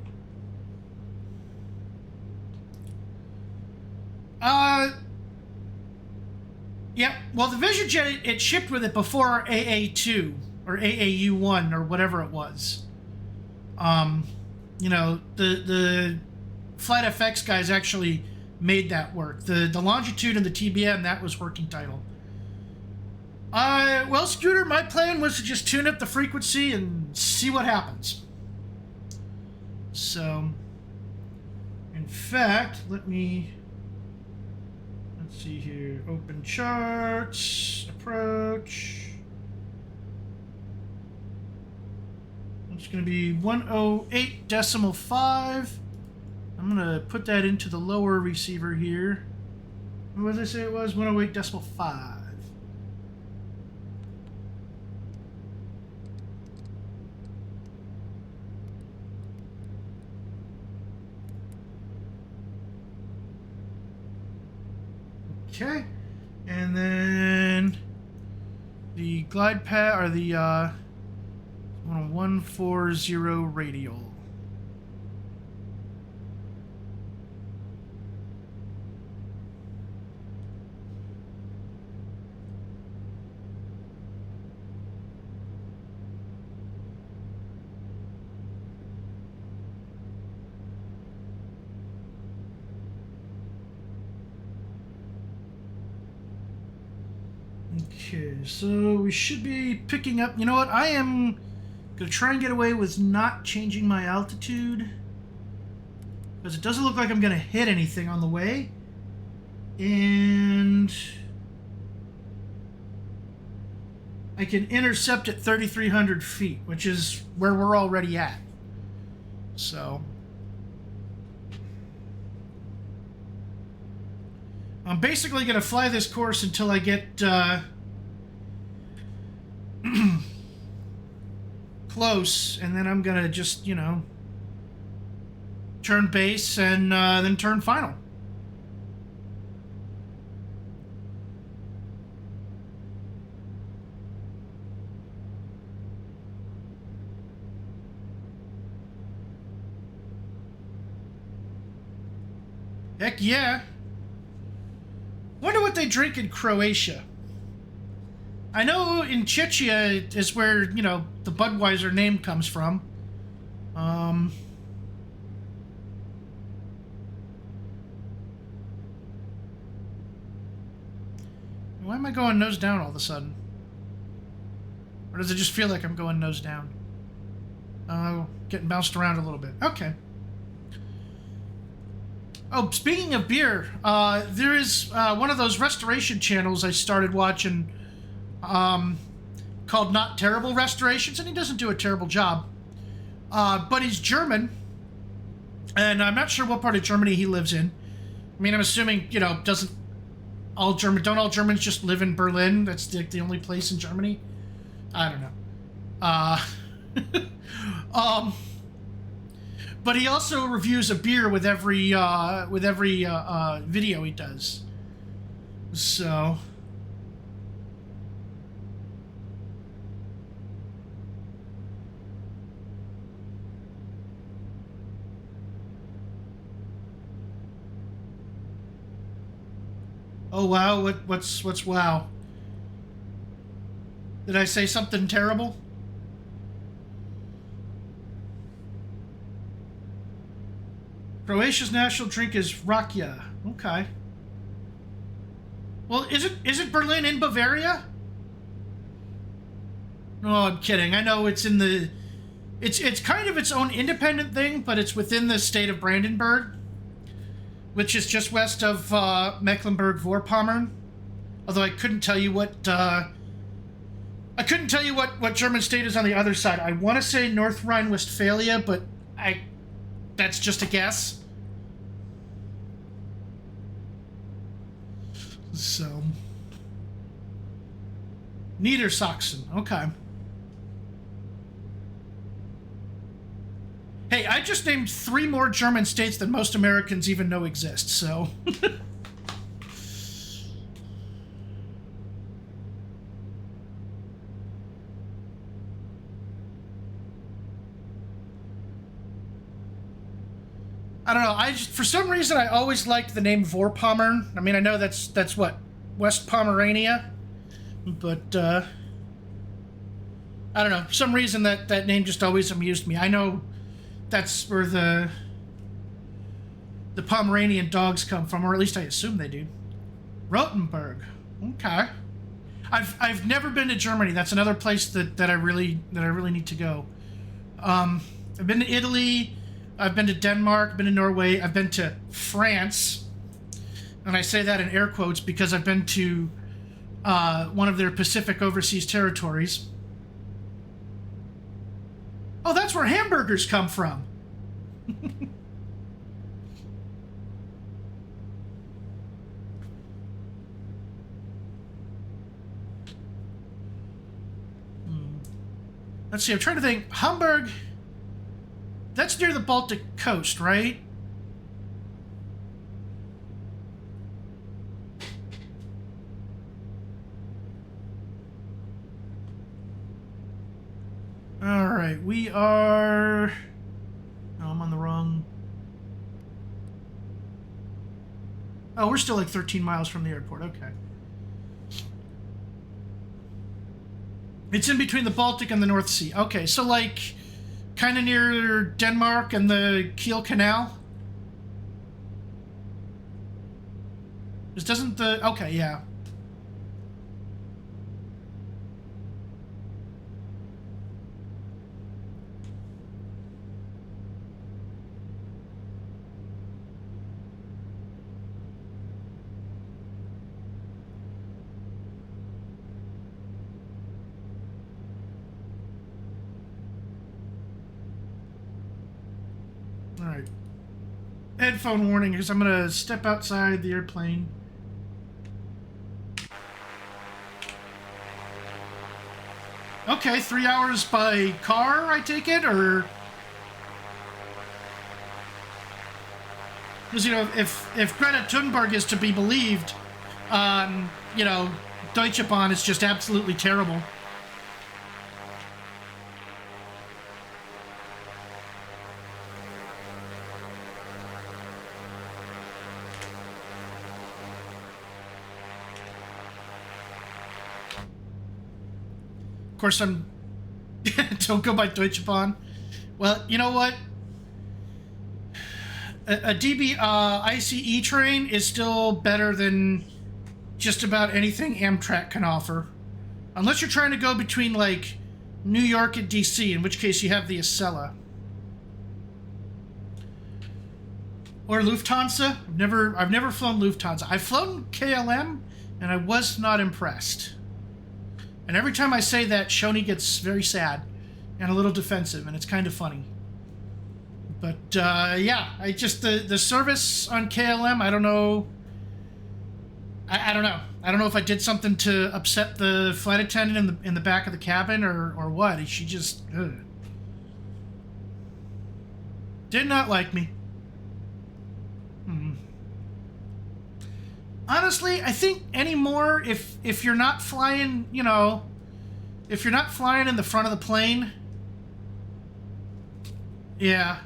Yep. Well, the VisionJet, it shipped with it before AA2 or AAU1 or whatever it was. You know, the Flight FX guys actually made that work. The Longitude and the TBM, that was working title. Well, Scooter, my plan was to just tune up the frequency and see what happens. So, in fact, let's see here. Open charts, approach. It's going to be 108.5. I'm going to put that into the lower receiver here. What did I say it was? 108.5. Okay, and then the glide path, or the 140 radial. Okay, so we should be picking up... You know what? I am going to try and get away with not changing my altitude, because it doesn't look like I'm going to hit anything on the way. And I can intercept at 3,300 feet, which is where we're already at. So I'm basically going to fly this course until I get close, and then I'm going to just, you know, turn base and then turn final. Heck yeah. Wonder what they drink in Croatia. I know in Czechia is where, you know, the Budweiser name comes from. Why am I going nose down all of a sudden? Or does it just feel like I'm going nose down? Getting bounced around a little bit. Okay. Oh, speaking of beer, there is one of those restoration channels I started watching called Not Terrible Restorations, and he doesn't do a terrible job. But he's German, and I'm not sure what part of Germany he lives in. I mean, I'm assuming, don't all Germans just live in Berlin? That's the only place in Germany? I don't know. But he also reviews a beer with every video he does. So. Oh wow! What's wow? Did I say something terrible? Croatia's national drink is rakia. Okay. Well, is it Berlin in Bavaria? No, I'm kidding. I know it's in the... It's kind of its own independent thing, but it's within the state of Brandenburg, which is just west of Mecklenburg-Vorpommern. Although I couldn't tell you what... what German state is on the other side. I want to say North Rhine-Westphalia, but that's just a guess. So, Niedersachsen. Okay. Hey, I just named 3 more German states than most Americans even know exist, so... I don't know, for some reason I always liked the name Vorpommern. I mean, I know that's what, West Pomerania? But, I don't know, for some reason that name just always amused me. I know that's where the Pomeranian dogs come from, or at least I assume they do. Rothenburg. Okay. I've never been to Germany. That's another place that I really need to go. I've been to Italy, I've been to Denmark, I've been to Norway, I've been to France, and I say that in air quotes because I've been to one of their Pacific overseas territories. Oh, that's where hamburgers come from. Let's see, I'm trying to think. Hamburg... That's near the Baltic coast, right? All right, we are... No, I'm on the wrong... Oh, we're still like 13 miles from the airport. Okay. It's in between the Baltic and the North Sea. Okay, so like... kind of near Denmark and the Kiel Canal? This doesn't the... Okay, yeah. Alright. Headphone warning, because I'm going to step outside the airplane. Okay, 3 hours by car, I take it, or... Because, you know, if Greta Thunberg is to be believed, you know, Deutsche Bahn is just absolutely terrible. Of course, I'm... Don't go by Deutsche Bahn. Well, you know what? A DB ICE train is still better than just about anything Amtrak can offer. Unless you're trying to go between, like, New York and DC, in which case you have the Acela. Or Lufthansa. I've never flown Lufthansa. I've flown KLM, and I was not impressed. And every time I say that, Shoni gets very sad and a little defensive, and it's kind of funny. But yeah, I just the service on KLM. I don't know. I don't know. I don't know if I did something to upset the flight attendant in the back of the cabin or what. She just did not like me. Honestly, I think anymore, if you're not flying, you know, if you're not flying in the front of the plane, yeah.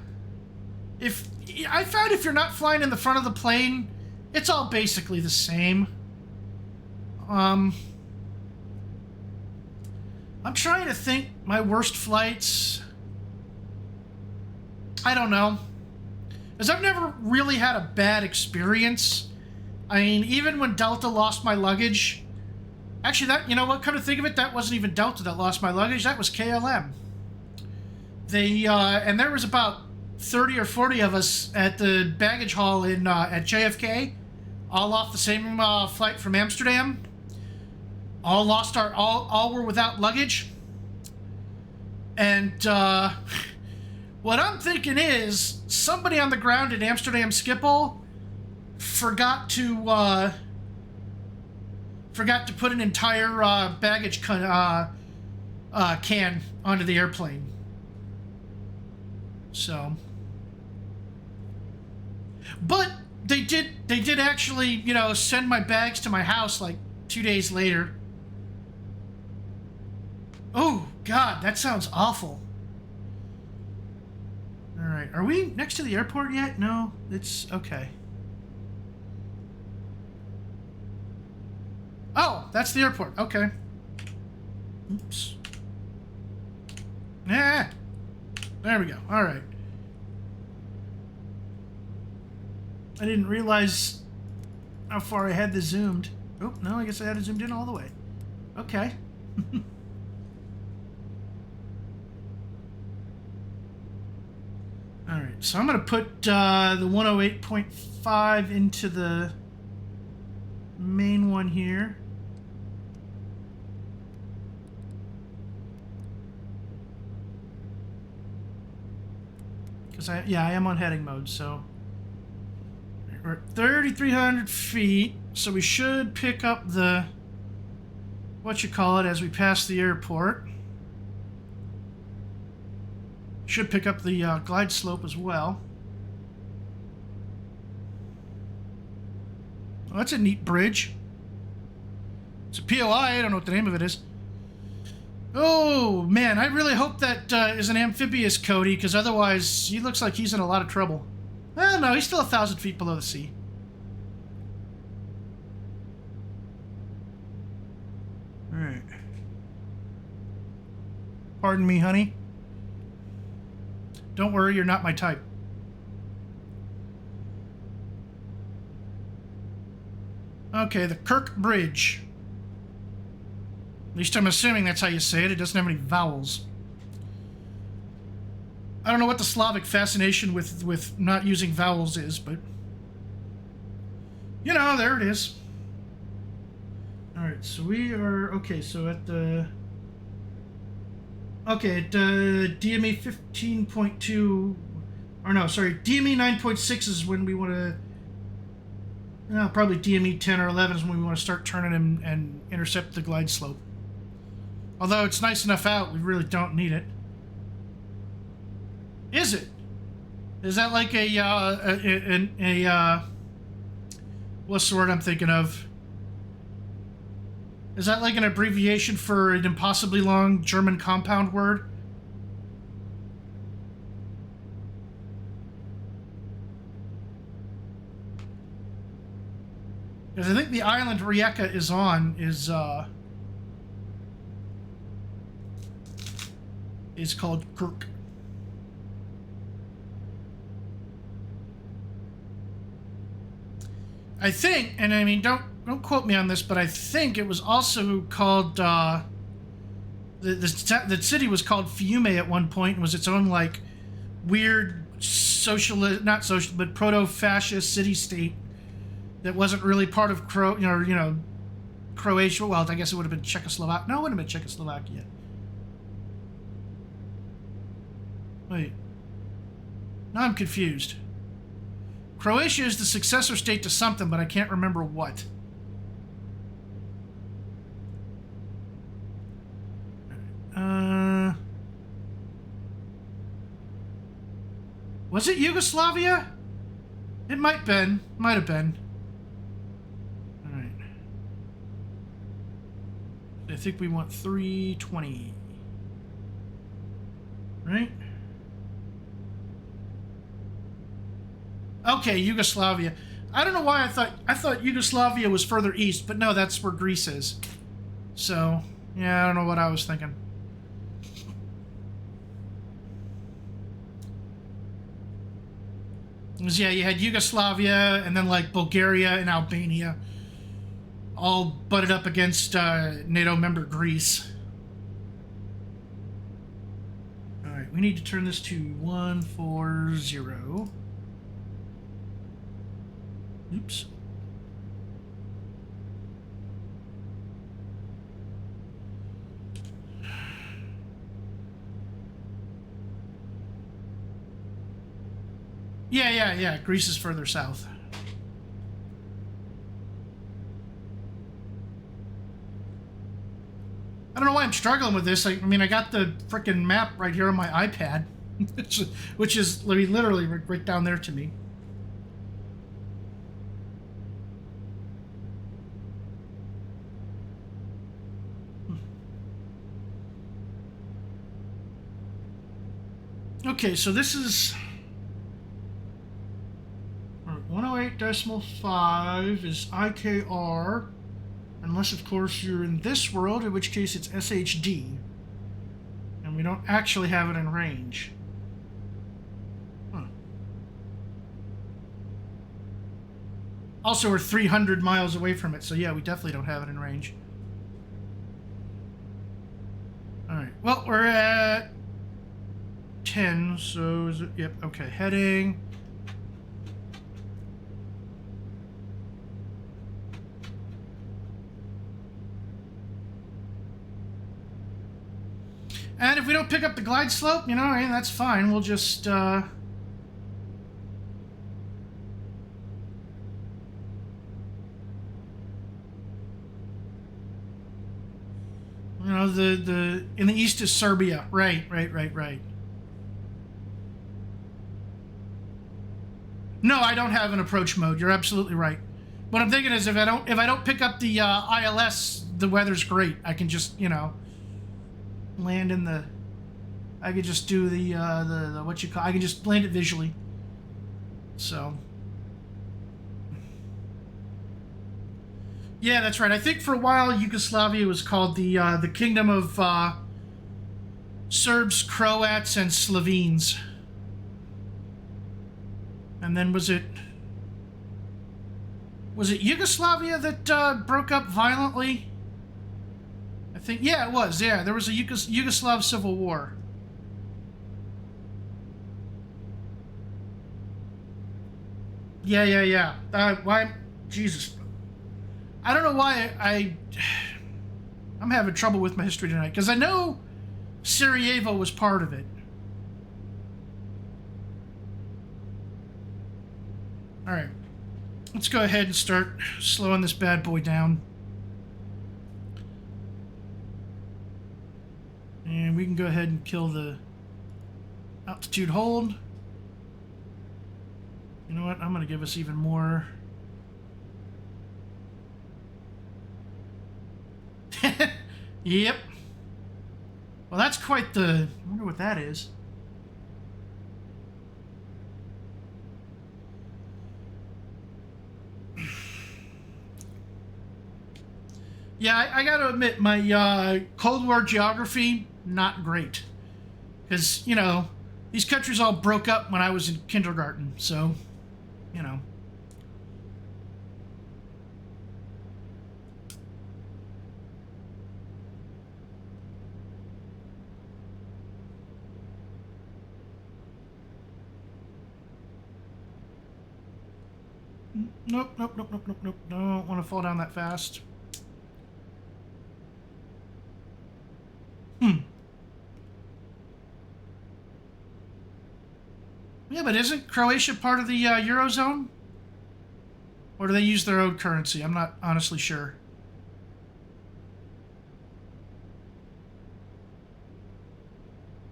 I found if you're not flying in the front of the plane, it's all basically the same. I'm trying to think my worst flights. I don't know. Because I've never really had a bad experience. I mean, even when Delta lost my luggage, actually that, you know what, come to think of it, that wasn't even Delta that lost my luggage, that was KLM. They, and there was about 30 or 40 of us at the baggage hall at JFK, all off the same flight from Amsterdam. All were without luggage. And what I'm thinking is somebody on the ground at Amsterdam Schiphol forgot to put an entire baggage can onto the airplane. So, but they did actually, you know, send my bags to my house like 2 days later. Oh God, that sounds awful. All right, are we next to the airport yet? No, it's okay. Oh, that's the airport. Okay. Oops. Yeah. There we go. All right. I didn't realize how far I had this zoomed. Oh, no, I guess I had it zoomed in all the way. Okay. All right, so I'm going to put the 108.5 into the main one here. Because I am on heading mode, so we're at 3,300 feet, so we should pick up the as we pass the airport. Should pick up the glide slope as well. Oh, that's a neat bridge. It's a POI. I don't know what the name of it is. Oh, man. I really hope that is an amphibious Cody, because otherwise he looks like he's in a lot of trouble. Well, no, he's still 1,000 feet below the sea. All right. Pardon me, honey. Don't worry, you're not my type. Okay, the Kirk Bridge. At least I'm assuming that's how you say it. It doesn't have any vowels. I don't know what the Slavic fascination with not using vowels is, but... you know, there it is. Alright, so we are... okay, so at the... okay, at DME 15.2... or no, sorry, DME 9.6 is when we want to... no, probably DME 10 or 11 is when we want to start turning and intercept the glide slope. Although it's nice enough out, we really don't need it. Is it? Is that like a what's the word I'm thinking of? Is that like an abbreviation for an impossibly long German compound word? Because I think the island Rijeka is on is called Kirk. I think, and I mean, don't quote me on this, but I think it was also called the The city was called Fiume at one point and was its own like weird socialist, not social, but proto-fascist city-state that wasn't really part of Croatia. Well, I guess it would have been Czechoslovakia. No, it wouldn't have been Czechoslovakia. Wait. Now I'm confused. Croatia is the successor state to something, but I can't remember what. Was it Yugoslavia? It might have been. All right. I think we want 320. Right? Okay, Yugoslavia. I don't know why I thought Yugoslavia was further east, but no, that's where Greece is. So, yeah, I don't know what I was thinking. Because, yeah, you had Yugoslavia and then like Bulgaria and Albania all butted up against NATO member Greece. All right, we need to turn this to 140. Oops. Yeah. Greece is further south. I don't know why I'm struggling with this. I mean, I got the frickin' map right here on my iPad, which is literally right down there to me. Okay, so this is 108.5 is IKR, unless of course you're in this world, in which case it's SHD, and we don't actually have it in range. Huh. Also, we're 300 miles away from it, so yeah, we definitely don't have it in range. All right, well, we're at 10, so is it, yep, okay, heading. And if we don't pick up the glide slope, you know, that's fine. We'll just, you know, in the east is Serbia. Right. No, I don't have an approach mode. You're absolutely right. What I'm thinking is if I don't pick up the ILS, the weather's great. I can just, you know, land in the. I could just do the what you call. I can just land it visually. So. Yeah, that's right. I think for a while Yugoslavia was called the Kingdom of Serbs, Croats, and Slovenes. And then was it Yugoslavia that broke up violently? I think, yeah, it was. Yeah, there was a Yugoslav civil war. Yeah. Why? Jesus. I don't know why I'm having trouble with my history tonight, because I know Sarajevo was part of it. All right, let's go ahead and start slowing this bad boy down. And we can go ahead and kill the altitude hold. You know what? I'm going to give us even more. Yep. Well, that's quite the... I wonder what that is. Yeah, I got to admit, my Cold War geography, not great. Because, you know, these countries all broke up when I was in kindergarten, so, you know. Nope, nope, nope, nope, nope, nope. Don't want to fall down that fast. Yeah, but isn't Croatia part of the Eurozone? Or do they use their own currency? I'm not honestly sure.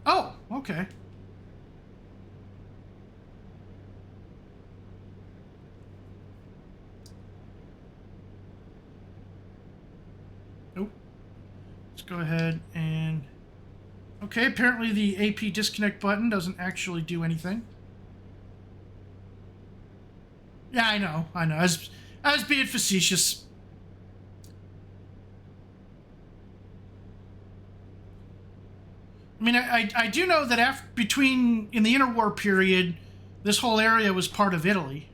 Oh, okay. Nope. Let's go ahead and... Okay, apparently the AP disconnect button doesn't actually do anything. Yeah, I know. I was being facetious. I mean, I do know that in the interwar period, this whole area was part of Italy.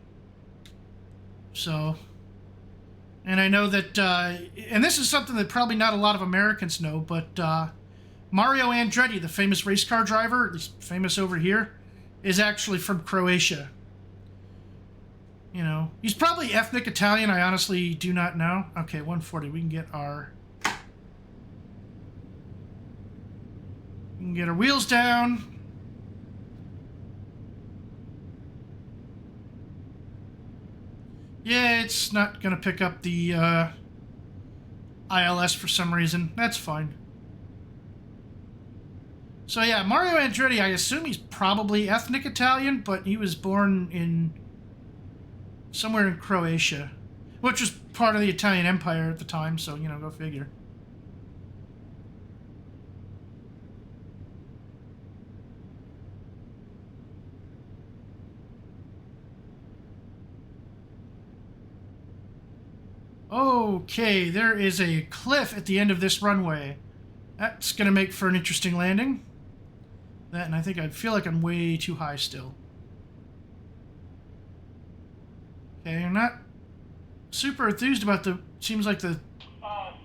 So, and I know that, and this is something that probably not a lot of Americans know, but Mario Andretti, the famous race car driver, at least famous over here, is actually from Croatia. You know, he's probably ethnic Italian. I honestly do not know. Okay, 140. We can get our wheels down. Yeah, it's not going to pick up the ILS for some reason. That's fine. So yeah, Mario Andretti, I assume he's probably ethnic Italian, but he was born in somewhere in Croatia, which was part of the Italian Empire at the time, so, you know, go figure. Okay, there is a cliff at the end of this runway. That's going to make for an interesting landing. That, and I think I feel like I'm way too high still. Okay, I'm not super enthused about the... Seems like the...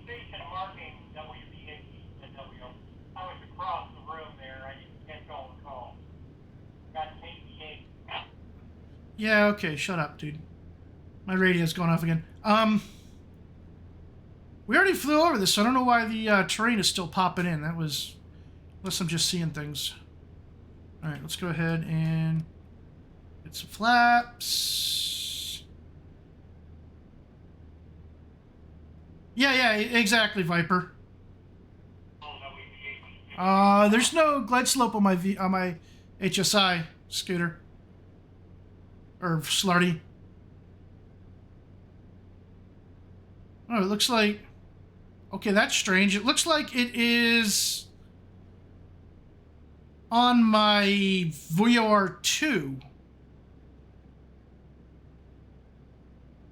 Station marking WU12 to W. I was across the room there. I didn't catch all the calls. Got KPA. Yeah, okay, shut up, dude. My radio's going off again. We already flew over this, so I don't know why the terrain is still popping in. That was... Unless I'm just seeing things. Alright, let's go ahead and get some flaps. Yeah, exactly, Viper. There's no glide slope on my HSI scooter. Or Slarty. Oh, it looks like... Okay, that's strange. It looks like it is on my VOR2.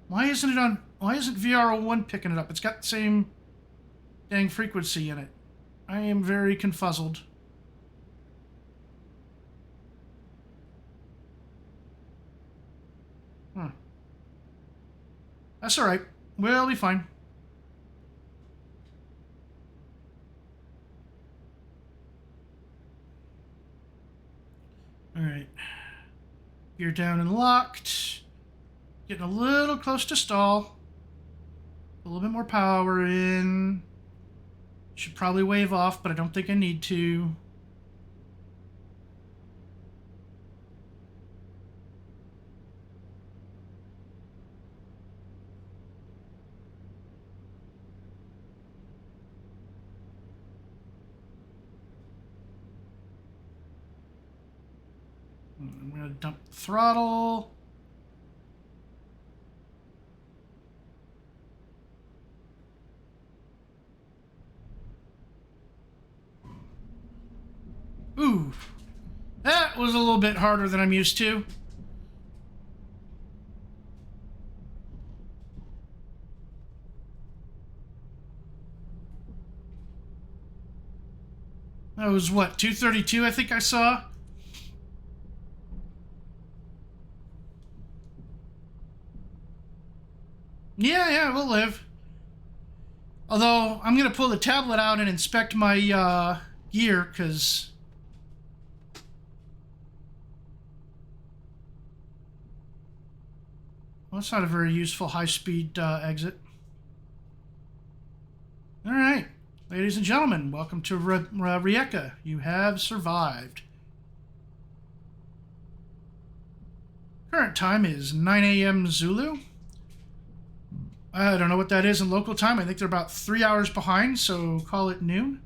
Why isn't VOR1 picking it up? It's got the same dang frequency in it. I am very confuzzled. That's alright. We'll be fine. Alright. Gear down and locked. Getting a little close to stall. A little bit more power in. Should probably wave off, but I don't think I need to. I'm going to dump the throttle. Ooh, that was a little bit harder than I'm used to. That was what, 232 I think I saw? Yeah, we'll live. Although, I'm going to pull the tablet out and inspect my gear, because... that's not a very useful high-speed exit. All right, ladies and gentlemen, welcome to Rijeka. You have survived. Current time is 9 a.m. Zulu. I don't know what that is in local time. I think they're about 3 hours behind, so call it noon.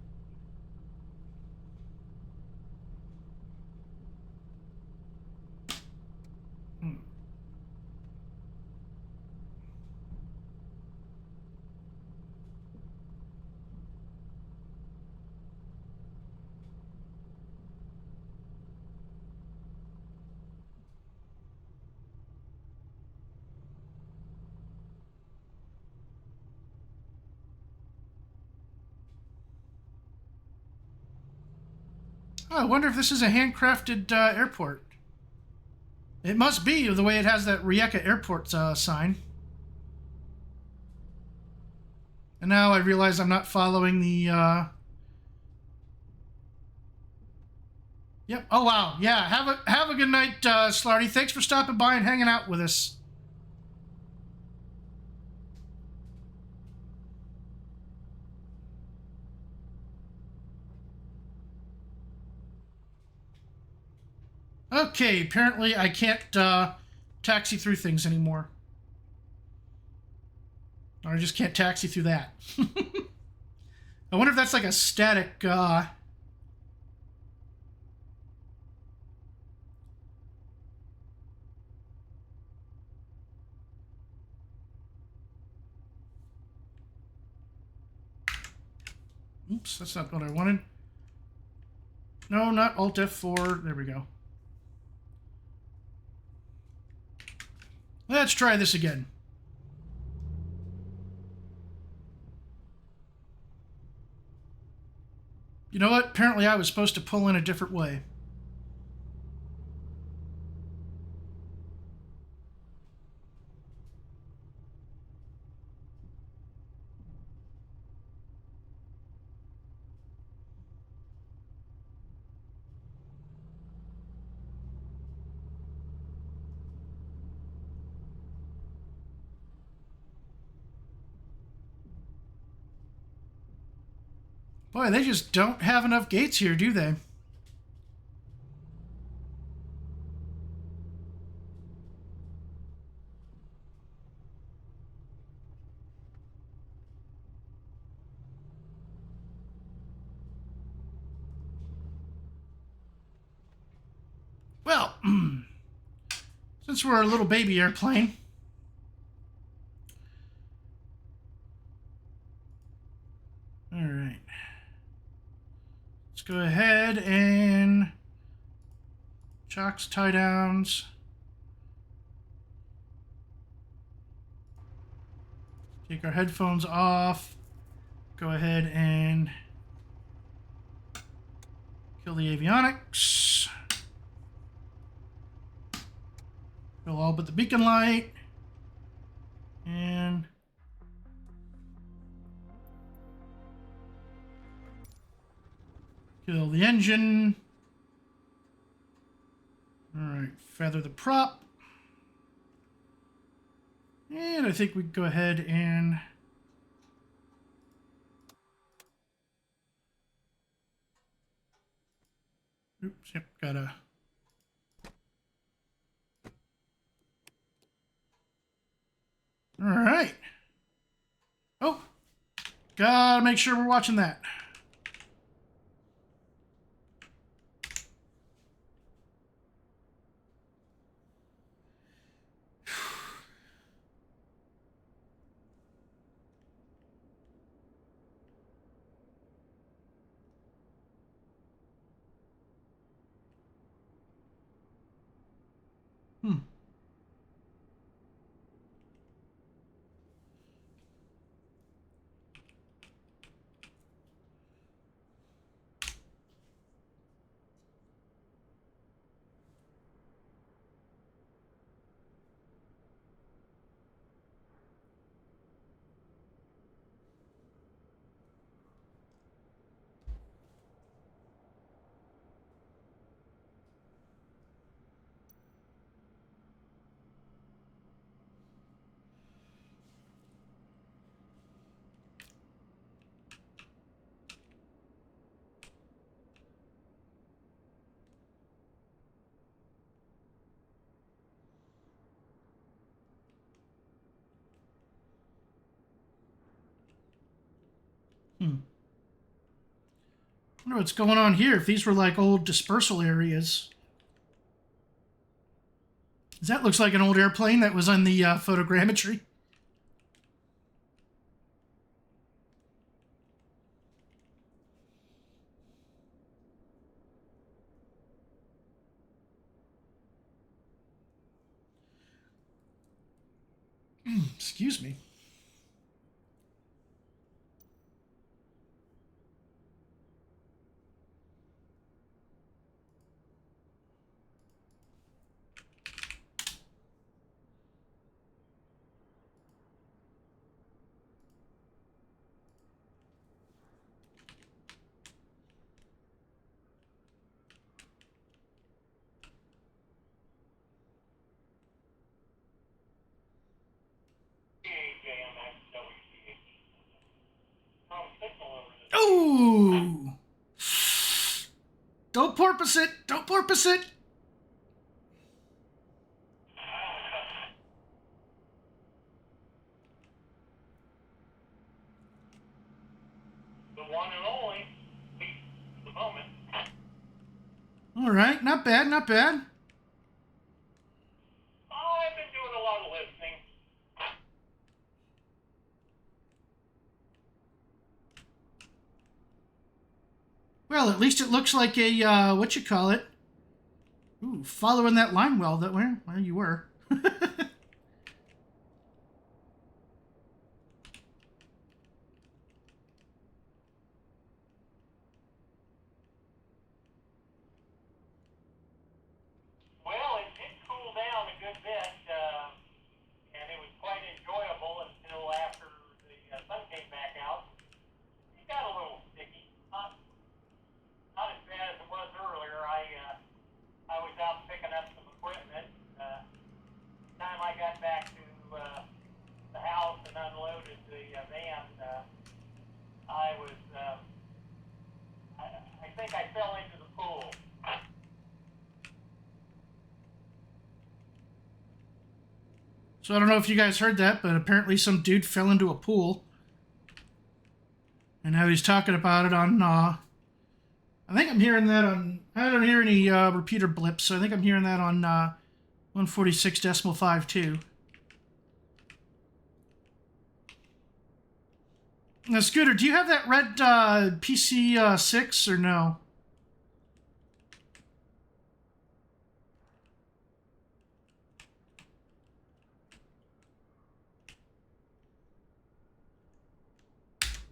Oh, I wonder if this is a handcrafted airport. It must be, the way it has that Rijeka Airport sign. And now I realize I'm not following the... Yep. Oh, wow. Yeah, have a good night, Slarty. Thanks for stopping by and hanging out with us. Okay, apparently I can't taxi through things anymore. Or I just can't taxi through that. I wonder if that's like a static... Oops, that's not what I wanted. No, not Alt F4. There we go. Let's try this again. You know what? Apparently I was supposed to pull in a different way. Boy, they just don't have enough gates here, do they? Well, since we're a little baby airplane, all right, let's go ahead and chocks, tie downs. Take our headphones off. Go ahead and kill the avionics. Kill all but the beacon light. And kill the engine. All right, feather the prop. And I think we can go ahead and oops, yep, gotta. All right. Oh, gotta make sure we're watching that. I wonder what's going on here. If these were like old dispersal areas. That looks like an old airplane that was on the photogrammetry. Excuse me. Oh! Don't porpoise it! Don't porpoise it! The one and only, at least at the moment. All right, not bad, not bad. I've been doing a lot of listening. Well, at least it looks like a, what you call it? Ooh, following that line well, that way. Well, you were. Well, it did cool down a good bit, and it was quite enjoyable until after the sun came back out. It got a little sticky. Not as bad as it was earlier. I was out picking up some equipment. Time I got back to the house and unloaded the van, I was I think I fell into the pool. So I don't know if you guys heard that, but apparently some dude fell into a pool. And now he's talking about it on, I think I'm hearing that on, I don't hear any repeater blips, so I think I'm hearing that on 146.5 too. Now, Scooter, do you have that red PC 6 or no?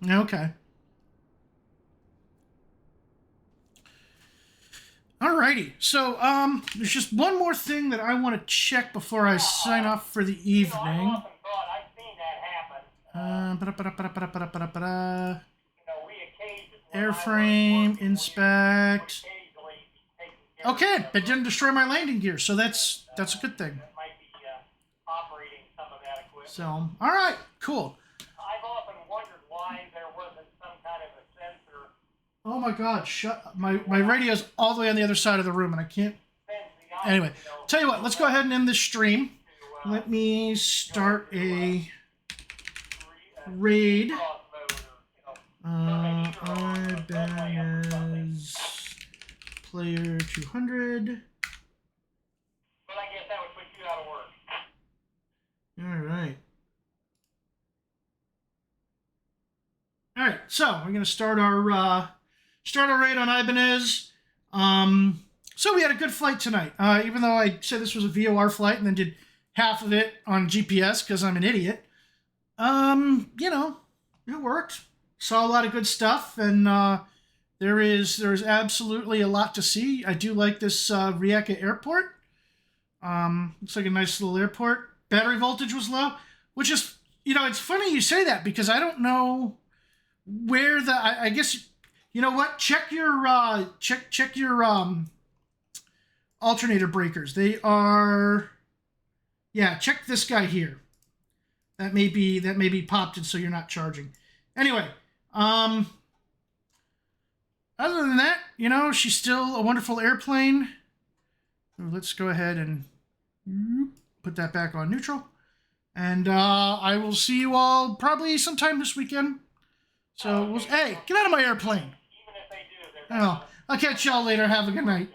Okay. Alrighty. So, there's just one more thing that I want to check before I sign off for the You know, I evening. often thought I've seen that happen. We occasionally Airframe, inspect. Okay, it didn't destroy my landing gear, so that's a good thing. That might be operating some of that equipment. So, all right, cool. I've often wondered why there wasn't some kind of a sensor. Oh my God! Shut my radio's all the way on the other side of the room, and I can't. Anyway, tell you what. Let's go ahead and end this stream. Let me start a raid. Ibanez player 200. But I guess that would put you out of work. All right. All right. So we're gonna start our raid on Ibanez. So we had a good flight tonight. Even though I said this was a VOR flight and then did half of it on GPS because I'm an idiot. It worked. Saw a lot of good stuff, and there's absolutely a lot to see. I do like this Rijeka airport. Looks like a nice little airport. Battery voltage was low, which is, it's funny you say that because I don't know where I guess, you know what? Check your alternator breakers. They are, check this guy here. That may be popped in so you're not charging. Anyway, other than that, she's still a wonderful airplane. Let's go ahead and put that back on neutral. And I will see you all probably sometime this weekend. So, hey, get out of my airplane. Even if they do, they're I know. I'll catch y'all later. Have a good night.